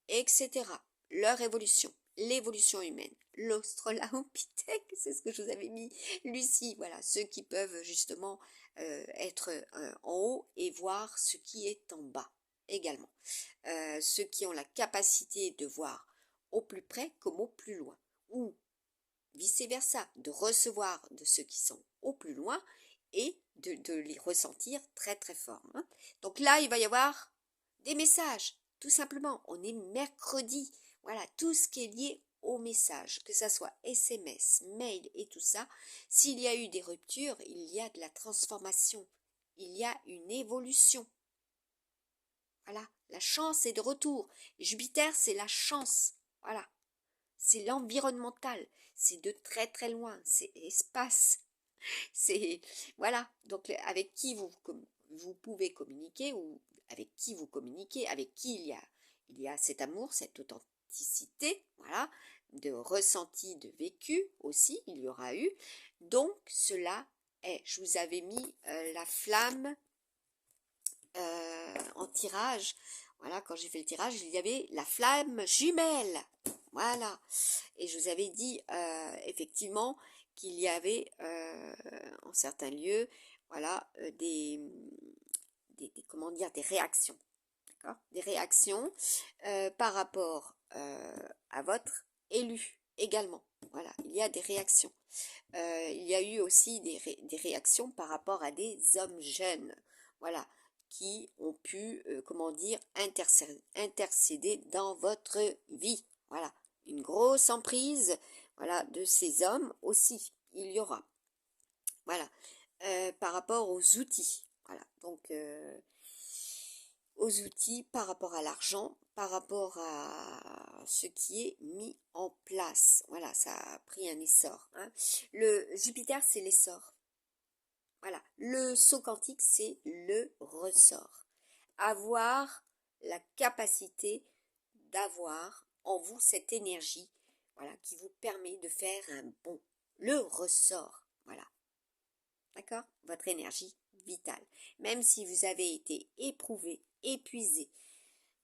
etc. Leur évolution, l'évolution humaine, l'Australopithèque, c'est ce que je vous avais mis, Lucie, voilà, ceux qui peuvent justement être en haut et voir ce qui est en bas également. Ceux qui ont la capacité de voir au plus près comme au plus loin, ou vice-versa, de recevoir de ceux qui sont au plus loin et de les ressentir très très fort, hein. Donc là, il va y avoir des messages, tout simplement. On est mercredi, voilà, tout ce qui est lié au message, que ça soit SMS, mail et tout ça. S'il y a eu des ruptures, il y a de la transformation, il y a une évolution. Voilà, la chance est de retour. Jupiter, c'est la chance, voilà. C'est l'environnemental, c'est de très très loin, c'est espace, c'est voilà. Donc avec qui vous pouvez communiquer ou avec qui vous communiquez, avec qui il y a cet amour, cette authenticité, voilà, de ressenti, de vécu aussi, il y aura eu. Donc cela est, je vous avais mis la flamme en tirage. Voilà, quand j'ai fait le tirage, il y avait la flamme jumelle. Voilà. Et je vous avais dit effectivement qu'il y avait en certains lieux, voilà, comment dire, des réactions. D'accord, des réactions par rapport à votre élu également. Voilà, il y a des réactions. Il y a eu aussi des réactions par rapport à des hommes jeunes. Voilà, qui ont pu, comment dire, intercéder dans votre vie. Voilà, une grosse emprise, voilà, de ces hommes aussi, il y aura. Voilà, par rapport aux outils. Voilà, donc aux outils, par rapport à l'argent, par rapport à ce qui est mis en place. Voilà, ça a pris un essor, hein. Le Jupiter, c'est l'essor. Voilà, le saut quantique, c'est le ressort. Avoir la capacité d'avoir en vous cette énergie, voilà, qui vous permet de faire un bond. Le ressort, voilà. D'accord? Votre énergie vitale. Même si vous avez été éprouvé, épuisé.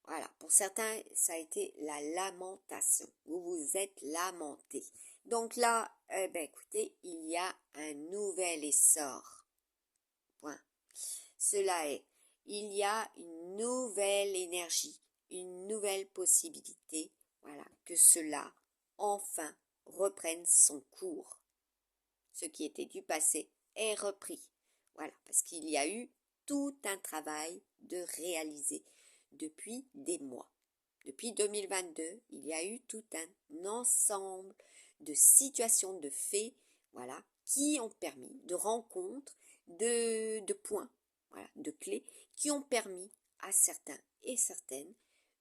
Voilà, pour certains, ça a été la lamentation. Vous vous êtes lamenté. Donc là, eh ben, écoutez, il y a un nouvel essor. Point. Cela est, il y a une nouvelle énergie, une nouvelle possibilité, voilà, que cela, enfin, reprenne son cours. Ce qui était du passé est repris. Voilà, parce qu'il y a eu tout un travail de réaliser depuis des mois. Depuis 2022, il y a eu tout un ensemble de situations, de faits, voilà, qui ont permis, de rencontres, de points, voilà, de clés, qui ont permis à certains et certaines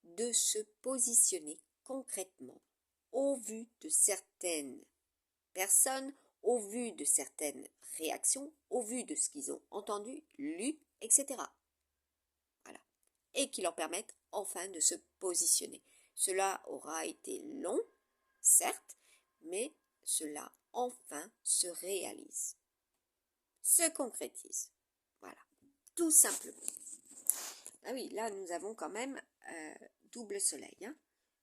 de se positionner concrètement au vu de certaines personnes, au vu de certaines réactions, au vu de ce qu'ils ont entendu, lu, etc. Voilà. Et qui leur permettent enfin de se positionner. Cela aura été long, certes, mais cela enfin se réalise, se concrétise. Voilà, tout simplement. Ah oui, là nous avons quand même double soleil, hein.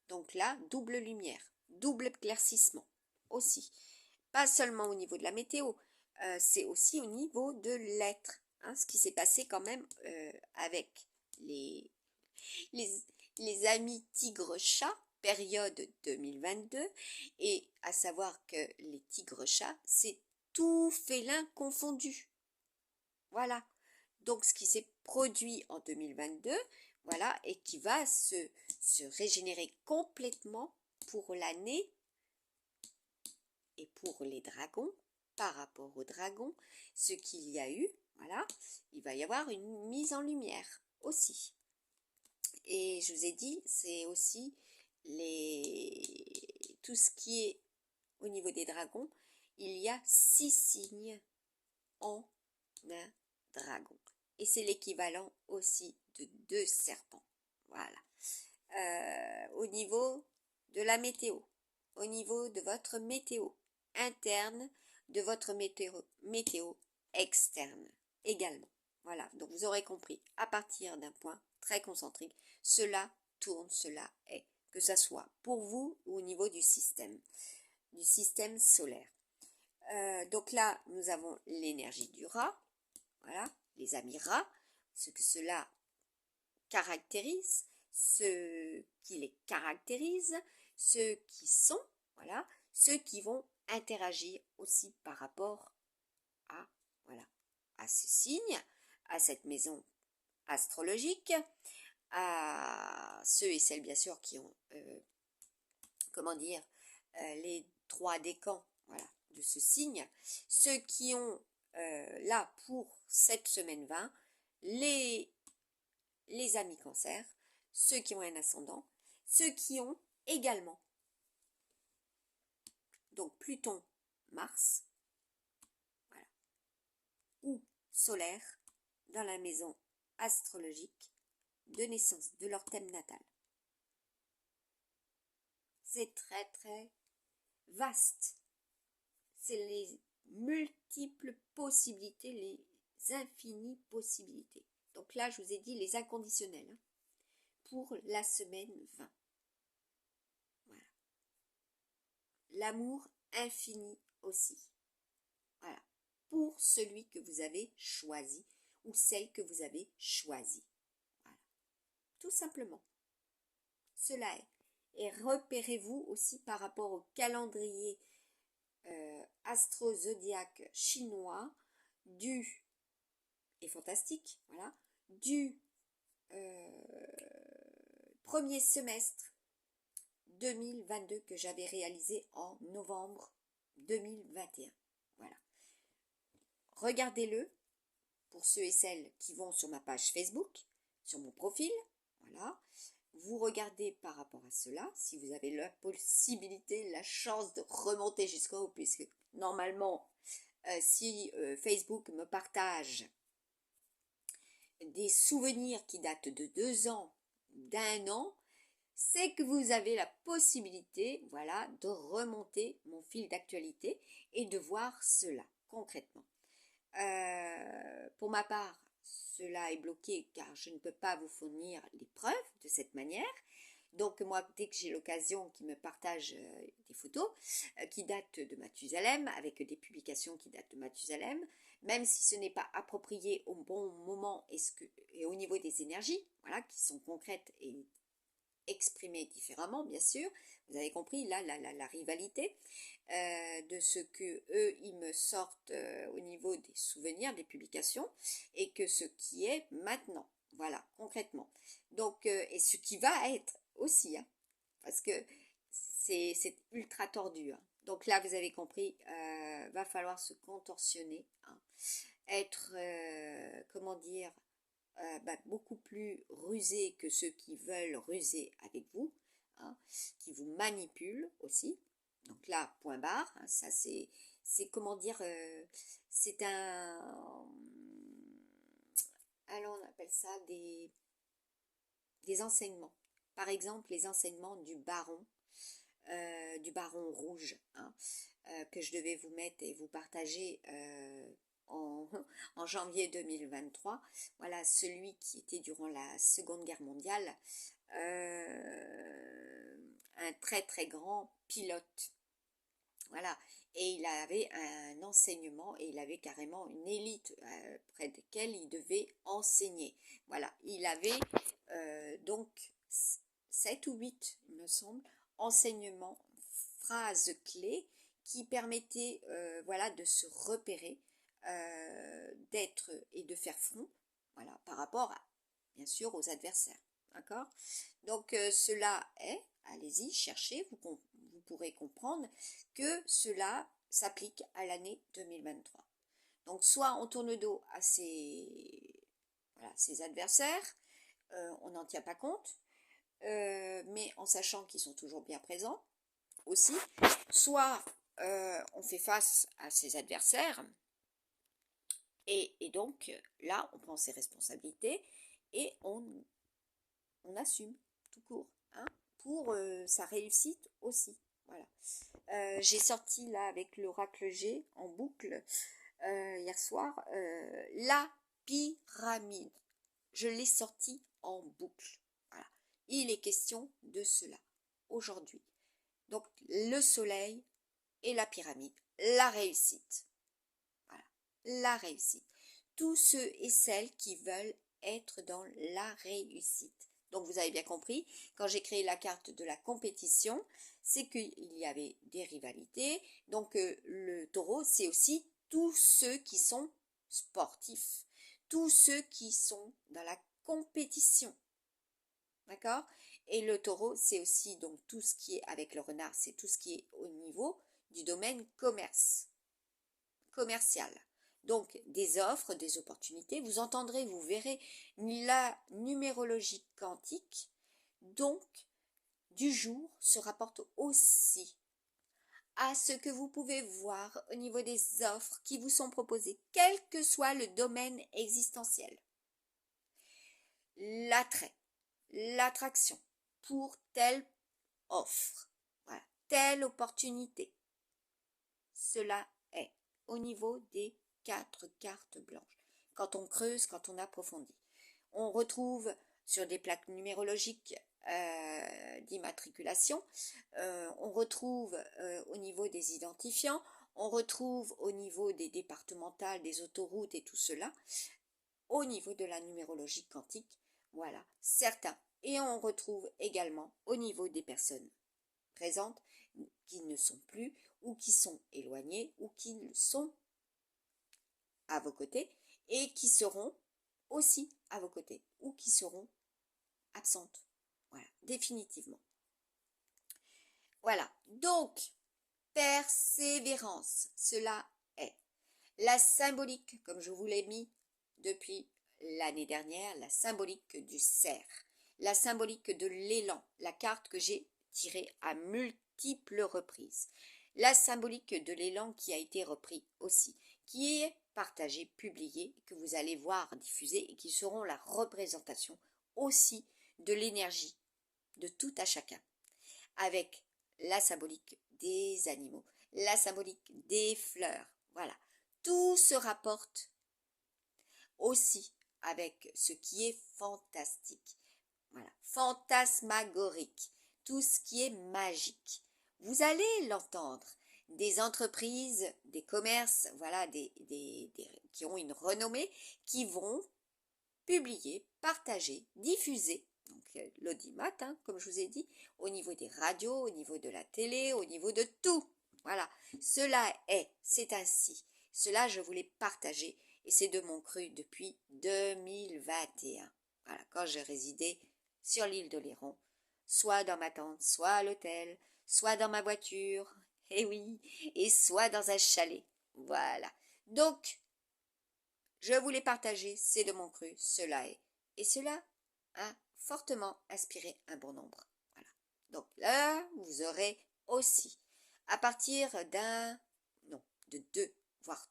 Donc là, double lumière, double éclaircissement aussi. Pas seulement au niveau de la météo, c'est aussi au niveau de l'être, hein, ce qui s'est passé quand même avec les, les, les amis tigres-chats, période 2022, et à savoir que les tigres-chats, c'est tout félin confondu. Voilà. Donc ce qui s'est produit en 2022, voilà, et qui va se régénérer complètement pour l'année et pour les dragons, par rapport aux dragons, ce qu'il y a eu, voilà, il va y avoir une mise en lumière aussi. Et je vous ai dit, c'est aussi tout ce qui est au niveau des dragons, il y a 6 signes en un dragon. Et c'est l'équivalent aussi de 2 serpents. Voilà. Au niveau de la météo, au niveau de votre météo interne, de votre météo externe également. Voilà, donc vous aurez compris, à partir d'un point très concentrique, cela tourne, cela est, que ce soit pour vous ou au niveau du système solaire. Donc là, nous avons l'énergie du rat, voilà, les amis rats, ce que cela caractérise, ce qui les caractérise, ceux qui sont, voilà, ceux qui vont interagir aussi par rapport à, voilà, à ce signe, à cette maison astrologique, à ceux et celles bien sûr qui ont, comment dire, les 3 décans, voilà, de ce signe, ceux qui ont là pour cette semaine 20, les amis cancer, ceux qui ont un ascendant, ceux qui ont également donc Pluton, Mars, voilà, ou solaire dans la maison astrologique de naissance de leur thème natal. C'est très très vaste. C'est les multiples possibilités, les infinies possibilités. Donc là, je vous ai dit les inconditionnels, hein, pour la semaine 20. Voilà. L'amour infini aussi. Voilà. Pour celui que vous avez choisi ou celle que vous avez choisie. Voilà. Tout simplement. Cela est. Et repérez-vous aussi par rapport au calendrier astro-zodiaque chinois du, et fantastique, voilà, du premier semestre 2022 que j'avais réalisé en novembre 2021. Voilà. Regardez-le pour ceux et celles qui vont sur ma page Facebook, sur mon profil. Voilà. Vous regardez par rapport à cela, si vous avez la possibilité, la chance de remonter jusqu'au haut, puisque normalement, si Facebook me partage des souvenirs qui datent de 2 ans, d'1 an, c'est que vous avez la possibilité, voilà, de remonter mon fil d'actualité et de voir cela concrètement. Pour ma part, cela est bloqué car je ne peux pas vous fournir les preuves de cette manière. Donc moi, dès que j'ai l'occasion qu'ils me partagent des photos qui datent de Mathusalem, avec des publications qui datent de Mathusalem, même si ce n'est pas approprié au bon moment et au niveau des énergies, voilà, qui sont concrètes et exprimé différemment, bien sûr. Vous avez compris, là, la rivalité de ce que eux, ils me sortent au niveau des souvenirs, des publications, et que ce qui est maintenant. Voilà, concrètement. Donc, et ce qui va être aussi, hein, parce que c'est ultra tordu, hein. Donc là, vous avez compris, va falloir se contorsionner, hein, être, comment dire, beaucoup plus rusé que ceux qui veulent ruser avec vous, hein, qui vous manipulent aussi. Donc là, point barre, hein, ça c'est comment dire, c'est un, alors on appelle ça des enseignements. Par exemple, les enseignements du baron rouge, hein, que je devais vous mettre et vous partager en, en janvier 2023. Voilà, celui qui était durant la Seconde Guerre mondiale, un très très grand pilote. Voilà, et il avait un enseignement et il avait carrément une élite près desquelles il devait enseigner. Voilà, il avait donc 7 ou 8, il me semble, enseignements, phrases clés qui permettaient voilà, de se repérer, d'être et de faire front, voilà, par rapport à, bien sûr, aux adversaires. D'accord? Donc cela est, allez-y, cherchez, vous pourrez comprendre que cela s'applique à l'année 2023. Donc soit on tourne le dos à voilà, ses adversaires, on n'en tient pas compte, mais en sachant qu'ils sont toujours bien présents aussi, soit on fait face à ses adversaires, et donc là on prend ses responsabilités et on assume tout court, hein, pour sa réussite aussi. Voilà. J'ai sorti là avec l'oracle G en boucle hier soir la pyramide. Je l'ai sorti en boucle. Voilà. Il est question de cela aujourd'hui. Donc le soleil et la pyramide, la réussite. Voilà. La réussite. Tous ceux et celles qui veulent être dans la réussite. Donc vous avez bien compris, quand j'ai créé la carte de la compétition, c'est qu'il y avait des rivalités. Donc le taureau, c'est aussi tous ceux qui sont sportifs, tous ceux qui sont dans la compétition. D'accord? Et le taureau, c'est aussi donc tout ce qui est avec le renard, c'est tout ce qui est au niveau du domaine commercial. Donc des offres, des opportunités. Vous entendrez, vous verrez la numérologie quantique, donc du jour, se rapporte aussi à ce que vous pouvez voir au niveau des offres qui vous sont proposées, quel que soit le domaine existentiel. L'attrait, l'attraction pour telle offre, voilà, telle opportunité. Cela est au niveau des 4 cartes blanches. Quand on creuse, quand on approfondit, on retrouve sur des plaques numérologiques d'immatriculation, on retrouve au niveau des identifiants, on retrouve au niveau des départementales, des autoroutes et tout cela, au niveau de la numérologie quantique, voilà, certains. Et on retrouve également au niveau des personnes présentes qui ne sont plus ou qui sont éloignées ou qui sont à vos côtés et qui seront aussi à vos côtés ou qui seront absentes. Voilà, définitivement. Voilà, donc, persévérance, cela est. La symbolique, comme je vous l'ai mis depuis l'année dernière, la symbolique du cerf, la symbolique de l'élan, la carte que j'ai tirée à multiples reprises, la symbolique de l'élan qui a été repris aussi, qui est partagé, publié, que vous allez voir diffusé et qui seront la représentation aussi de l'énergie de tout à chacun, avec la symbolique des animaux, la symbolique des fleurs, voilà. Tout se rapporte aussi avec ce qui est fantastique, voilà, fantasmagorique, tout ce qui est magique. Vous allez l'entendre, des entreprises, des commerces, voilà, qui ont une renommée, qui vont publier, partager, diffuser, donc l'audimat, hein, comme je vous ai dit, au niveau des radios, au niveau de la télé, au niveau de tout. Voilà, c'est ainsi. Cela, je voulais partager et c'est de mon cru depuis 2021. Voilà, quand j'ai résidé sur l'île d'Oléron, soit dans ma tente, soit à l'hôtel, soit dans ma voiture, et oui, et soit dans un chalet. Voilà. Donc, je voulais partager, c'est de mon cru, cela est. Et cela a fortement inspiré un bon nombre. Voilà. Donc là, vous aurez aussi, à partir de deux, voire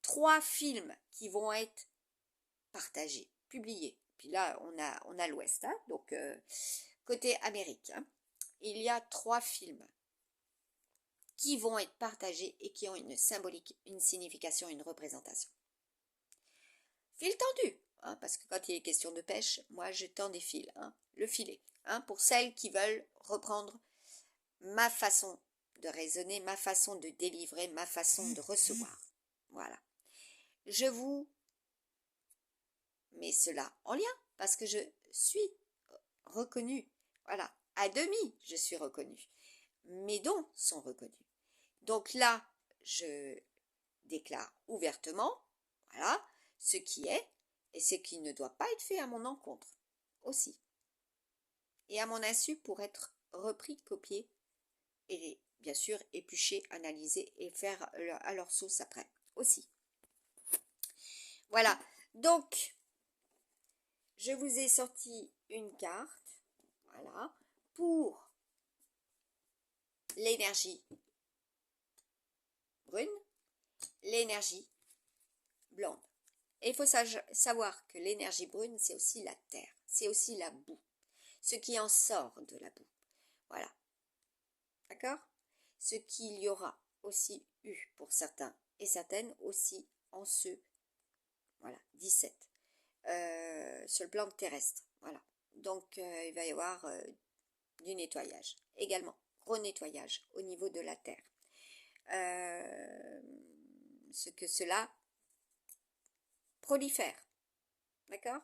trois films qui vont être partagés, publiés. Puis là, on a l'Ouest, hein, donc côté Amérique. Hein, il y a 3 films qui vont être partagés et qui ont une symbolique, une signification, une représentation. Fil tendu, hein, parce que quand il est question de pêche, moi je tends des fils, hein, le filet, hein, pour celles qui veulent reprendre ma façon de raisonner, ma façon de délivrer, ma façon de recevoir. Voilà. Je vous mets cela en lien parce que je suis reconnue. Voilà. À demi, je suis reconnue. Mes dons sont reconnus. Donc là, je déclare ouvertement, voilà, ce qui est et ce qui ne doit pas être fait à mon encontre aussi. Et à mon insu pour être repris, copié et bien sûr épluché, analysé et faire à leur sauce après aussi. Voilà, donc je vous ai sorti une carte, voilà, pour l'énergie brune, l'énergie blonde. Et il faut savoir que l'énergie brune, c'est aussi la terre, c'est aussi la boue, ce qui en sort de la boue. Voilà. D'accord? Ce qu'il y aura aussi eu pour certains et certaines aussi en ce, voilà, 17, sur le plan terrestre. Voilà. Donc, il va y avoir du nettoyage également, gros nettoyage au niveau de la terre. Ce que cela prolifère, d'accord?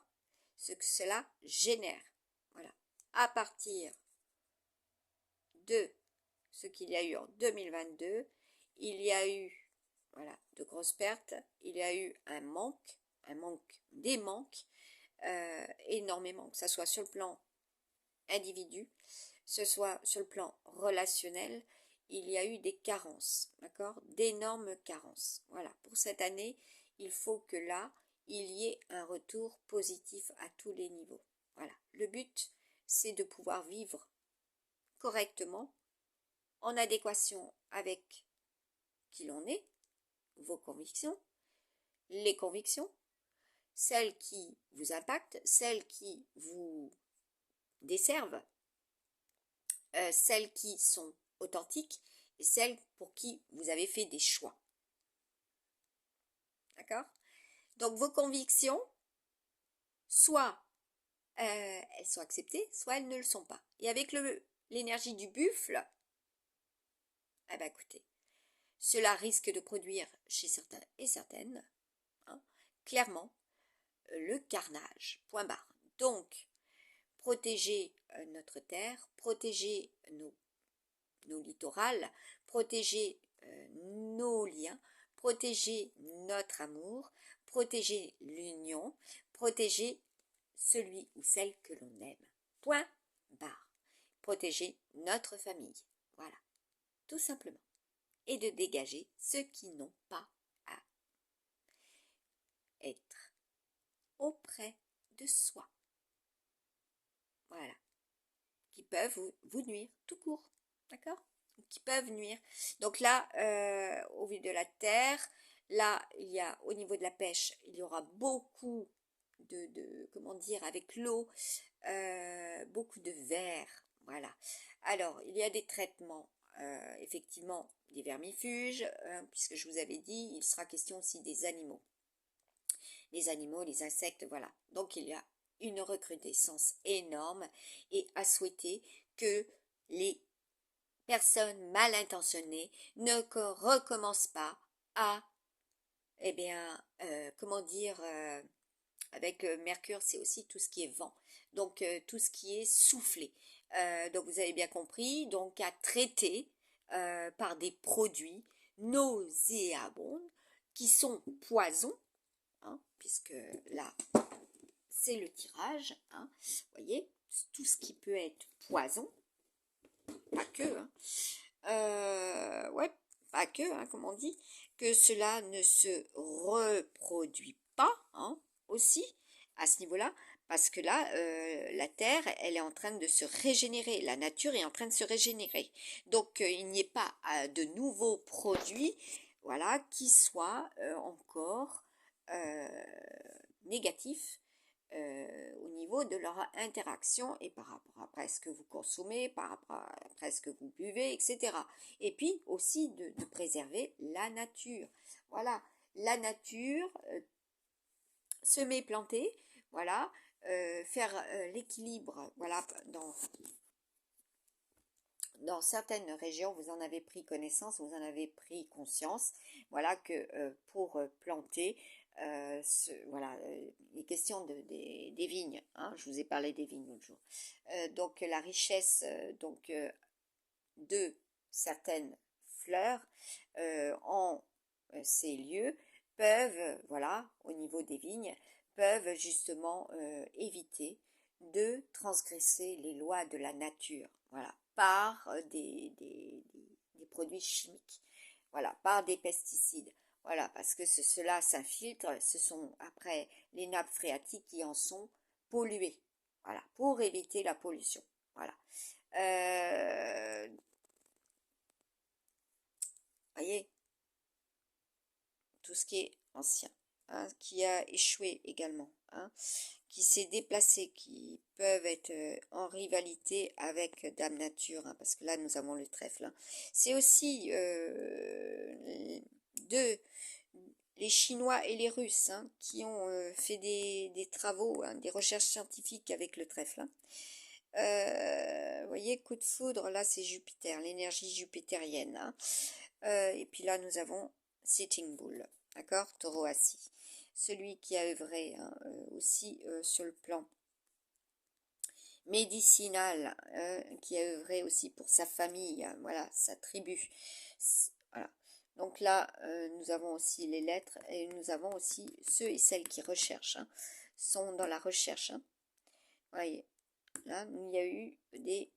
Ce que cela génère, voilà. À partir de ce qu'il y a eu en 2022, il y a eu, voilà, de grosses pertes, il y a eu des manques, énormément, que ce soit sur le plan individu, que ce soit sur le plan relationnel, il y a eu des carences, d'accord, d'énormes carences. Voilà, pour cette année, il faut que là, il y ait un retour positif à tous les niveaux. Voilà, le but, c'est de pouvoir vivre correctement, en adéquation avec qui l'on est, vos convictions, les convictions, celles qui vous impactent, celles qui vous desservent, celles qui sont authentiques et celles pour qui vous avez fait des choix. D'accord? Donc vos convictions, soit elles sont acceptées, soit elles ne le sont pas. Et avec l'énergie du buffle, eh ben écoutez, cela risque de produire chez certains et certaines, hein, clairement, le carnage. Point barre. Donc, protéger notre terre, protéger nos littorales, protéger nos liens, protéger notre amour, protéger l'union, protéger celui ou celle que l'on aime. Point barre. Protéger notre famille. Voilà, tout simplement. Et de dégager ceux qui n'ont pas à être auprès de soi. Voilà. Qui peuvent vous nuire tout court. D'accord? Qui peuvent nuire. Donc là, au vu de la terre, là, il y a au niveau de la pêche, il y aura beaucoup comment dire, avec l'eau, beaucoup de vers. Voilà. Alors, il y a des traitements, effectivement, des vermifuges, puisque je vous avais dit, il sera question aussi des animaux. Les animaux, les insectes, voilà. Donc, il y a une recrudescence énorme et à souhaiter que les personnes mal intentionnées ne recommencent pas à, comment dire, avec Mercure, c'est aussi tout ce qui est vent, donc tout ce qui est soufflé. Donc vous avez bien compris, donc à traiter par des produits nauséabonds qui sont poisons, hein, puisque là c'est le tirage, hein, voyez, tout ce qui peut être poison, pas que, hein, ouais, pas que, hein, comme on dit, que cela ne se reproduit pas, hein, aussi, à ce niveau-là, parce que là, la Terre, elle est en train de se régénérer, la nature est en train de se régénérer. Donc, il n'y ait pas de nouveaux produits, voilà, qui soient encore négatifs au niveau de leur interaction et par rapport après ce que vous consommez, par rapport après ce que vous buvez, etc. Et puis aussi de préserver la nature. Voilà, la nature, semer, planter, voilà, faire l'équilibre, voilà, dans certaines régions, vous en avez pris connaissance, vous en avez pris conscience, voilà que pour planter, voilà, les questions des vignes, hein, je vous ai parlé des vignes l'autre jour. Donc la richesse de certaines fleurs en ces lieux peuvent, voilà, au niveau des vignes, peuvent justement éviter de transgresser les lois de la nature, voilà, par des produits chimiques, voilà, par des pesticides, voilà, parce que cela s'infiltre, ce sont après les nappes phréatiques qui en sont polluées, voilà, pour éviter la pollution, voilà. Voyez, tout ce qui est ancien, hein, qui a échoué également, hein, qui s'est déplacé, qui peuvent être en rivalité avec Dame Nature, hein, parce que là nous avons le trèfle. Hein. C'est aussi les Chinois et les Russes, hein, qui ont fait des travaux, hein, des recherches scientifiques avec le trèfle. Hein. Vous voyez, coup de foudre, là c'est Jupiter, l'énergie jupitérienne. Hein. Et puis là nous avons Sitting Bull, d'accord, taureau assis. Celui qui a œuvré, hein, aussi sur le plan médicinal, qui a œuvré aussi pour sa famille, hein, voilà, sa tribu. Voilà. Donc là, nous avons aussi les lettres et nous avons aussi ceux et celles qui recherchent, hein, sont dans la recherche. Hein. Voyez, là, il y a eu des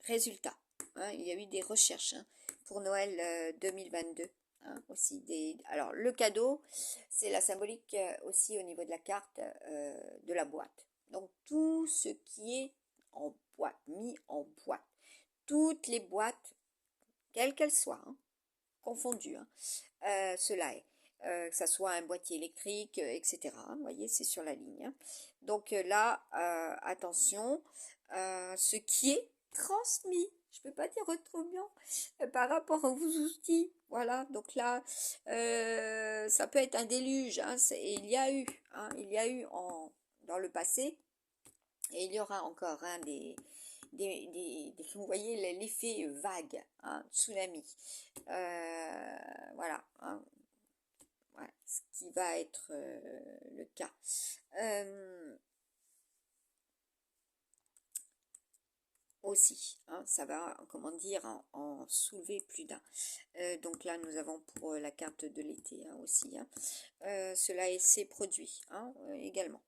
résultats. Hein, il y a eu des recherches, hein, pour Noël 2022. Hein, aussi alors, le cadeau, c'est la symbolique aussi au niveau de la carte de la boîte. Donc, tout ce qui est en boîte, mis en boîte. Toutes les boîtes, quelles qu'elles soient, hein, confondues, hein, cela est. Que ça soit un boîtier électrique, etc. Hein, vous voyez, c'est sur la ligne. Hein. Donc là, attention, ce qui est transmis, je peux pas dire autrement, par rapport aux outils. Voilà, donc là, ça peut être un déluge. Hein, et il y a eu, hein, dans le passé, et il y aura encore vous voyez l'effet vague, hein, tsunami. Voilà, hein, voilà, ce qui va être le cas. Aussi, hein, ça va, comment dire, en soulever plus d'un. Donc là, nous avons pour la carte de l'été, hein, aussi. Hein. Cela s'est produit, hein, également.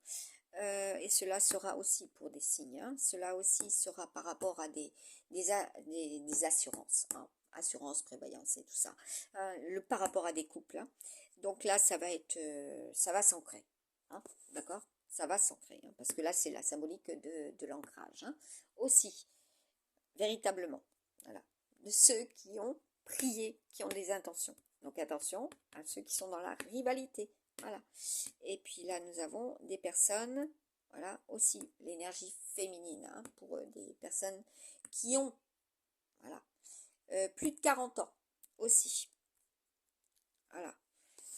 Et cela sera aussi pour des signes. Hein. Cela aussi sera par rapport à des assurances. Hein. Assurance, prévoyance et tout ça. Hein, par rapport à des couples. Hein. Donc là, ça va être, ça va s'ancrer. Hein. D'accord? Ça va s'ancrer. Hein, parce que là, c'est la symbolique de l'ancrage. Hein. Aussi, véritablement. Voilà. De ceux qui ont prié, qui ont des intentions. Donc attention à ceux qui sont dans la rivalité. Voilà. Et puis là, nous avons des personnes, voilà, aussi l'énergie féminine, hein, pour des personnes qui ont, voilà, plus de 40 ans aussi. Voilà.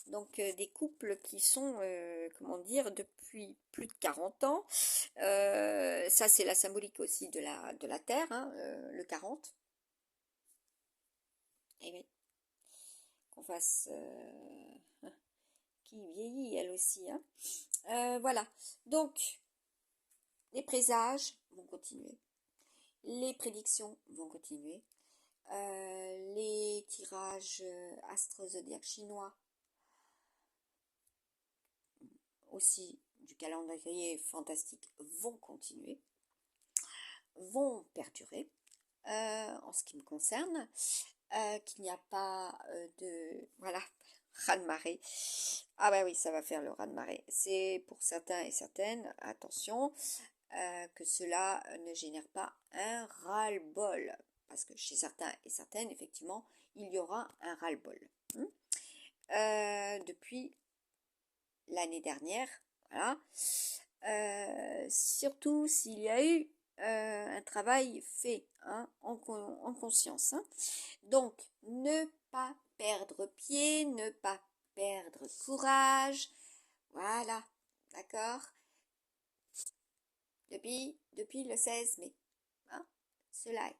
Donc des couples qui sont, comment dire, depuis plus de 40 ans. Ça, c'est la symbolique aussi de la Terre, hein, le 40. Et oui, qu'on fasse... qui vieillit elle aussi, hein. Voilà, donc les présages vont continuer, les prédictions vont continuer, les tirages astro-zodiaques chinois aussi du calendrier fantastique vont continuer, vont perdurer. En ce qui me concerne, qu'il n'y a pas de... Voilà, raz-de-marée. Ah bah oui, ça va faire le raz-de-marée. C'est pour certains et certaines, attention, que cela ne génère pas un ras-le-bol. Parce que chez certains et certaines, effectivement, il y aura un ras-le-bol. Depuis l'année dernière, voilà. Surtout s'il y a eu un travail fait hein, en conscience. Hein. Donc, ne pas perdre pied, ne pas perdre courage. Voilà, d'accord. Depuis le 16 mai, hein, cela est.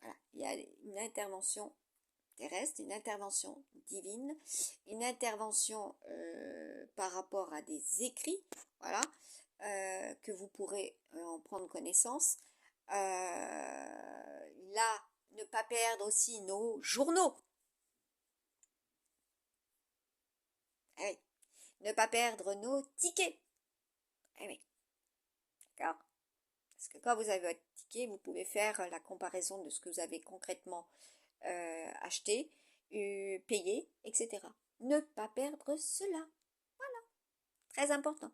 Voilà, il y a une intervention terrestre, une intervention divine, une intervention par rapport à des écrits, voilà, que vous pourrez en prendre connaissance. Là, ne pas perdre aussi nos journaux. Eh oui. Ne pas perdre nos tickets. Eh oui. D'accord. Parce que quand vous avez votre ticket, vous pouvez faire la comparaison de ce que vous avez concrètement acheté, payé, etc. Ne pas perdre cela. Voilà. Très important.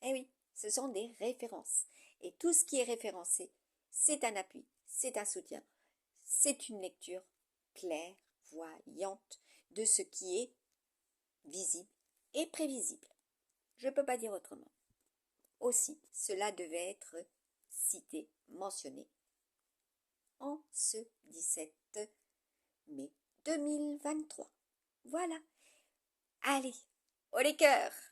Eh oui, ce sont des références. Et tout ce qui est référencé, c'est un appui, c'est un soutien, c'est une lecture claire, voyante de ce qui est visible et prévisible. Je ne peux pas dire autrement. Aussi, cela devait être cité, mentionné en ce 17 mai 2023. Voilà. Allez, haut les cœurs!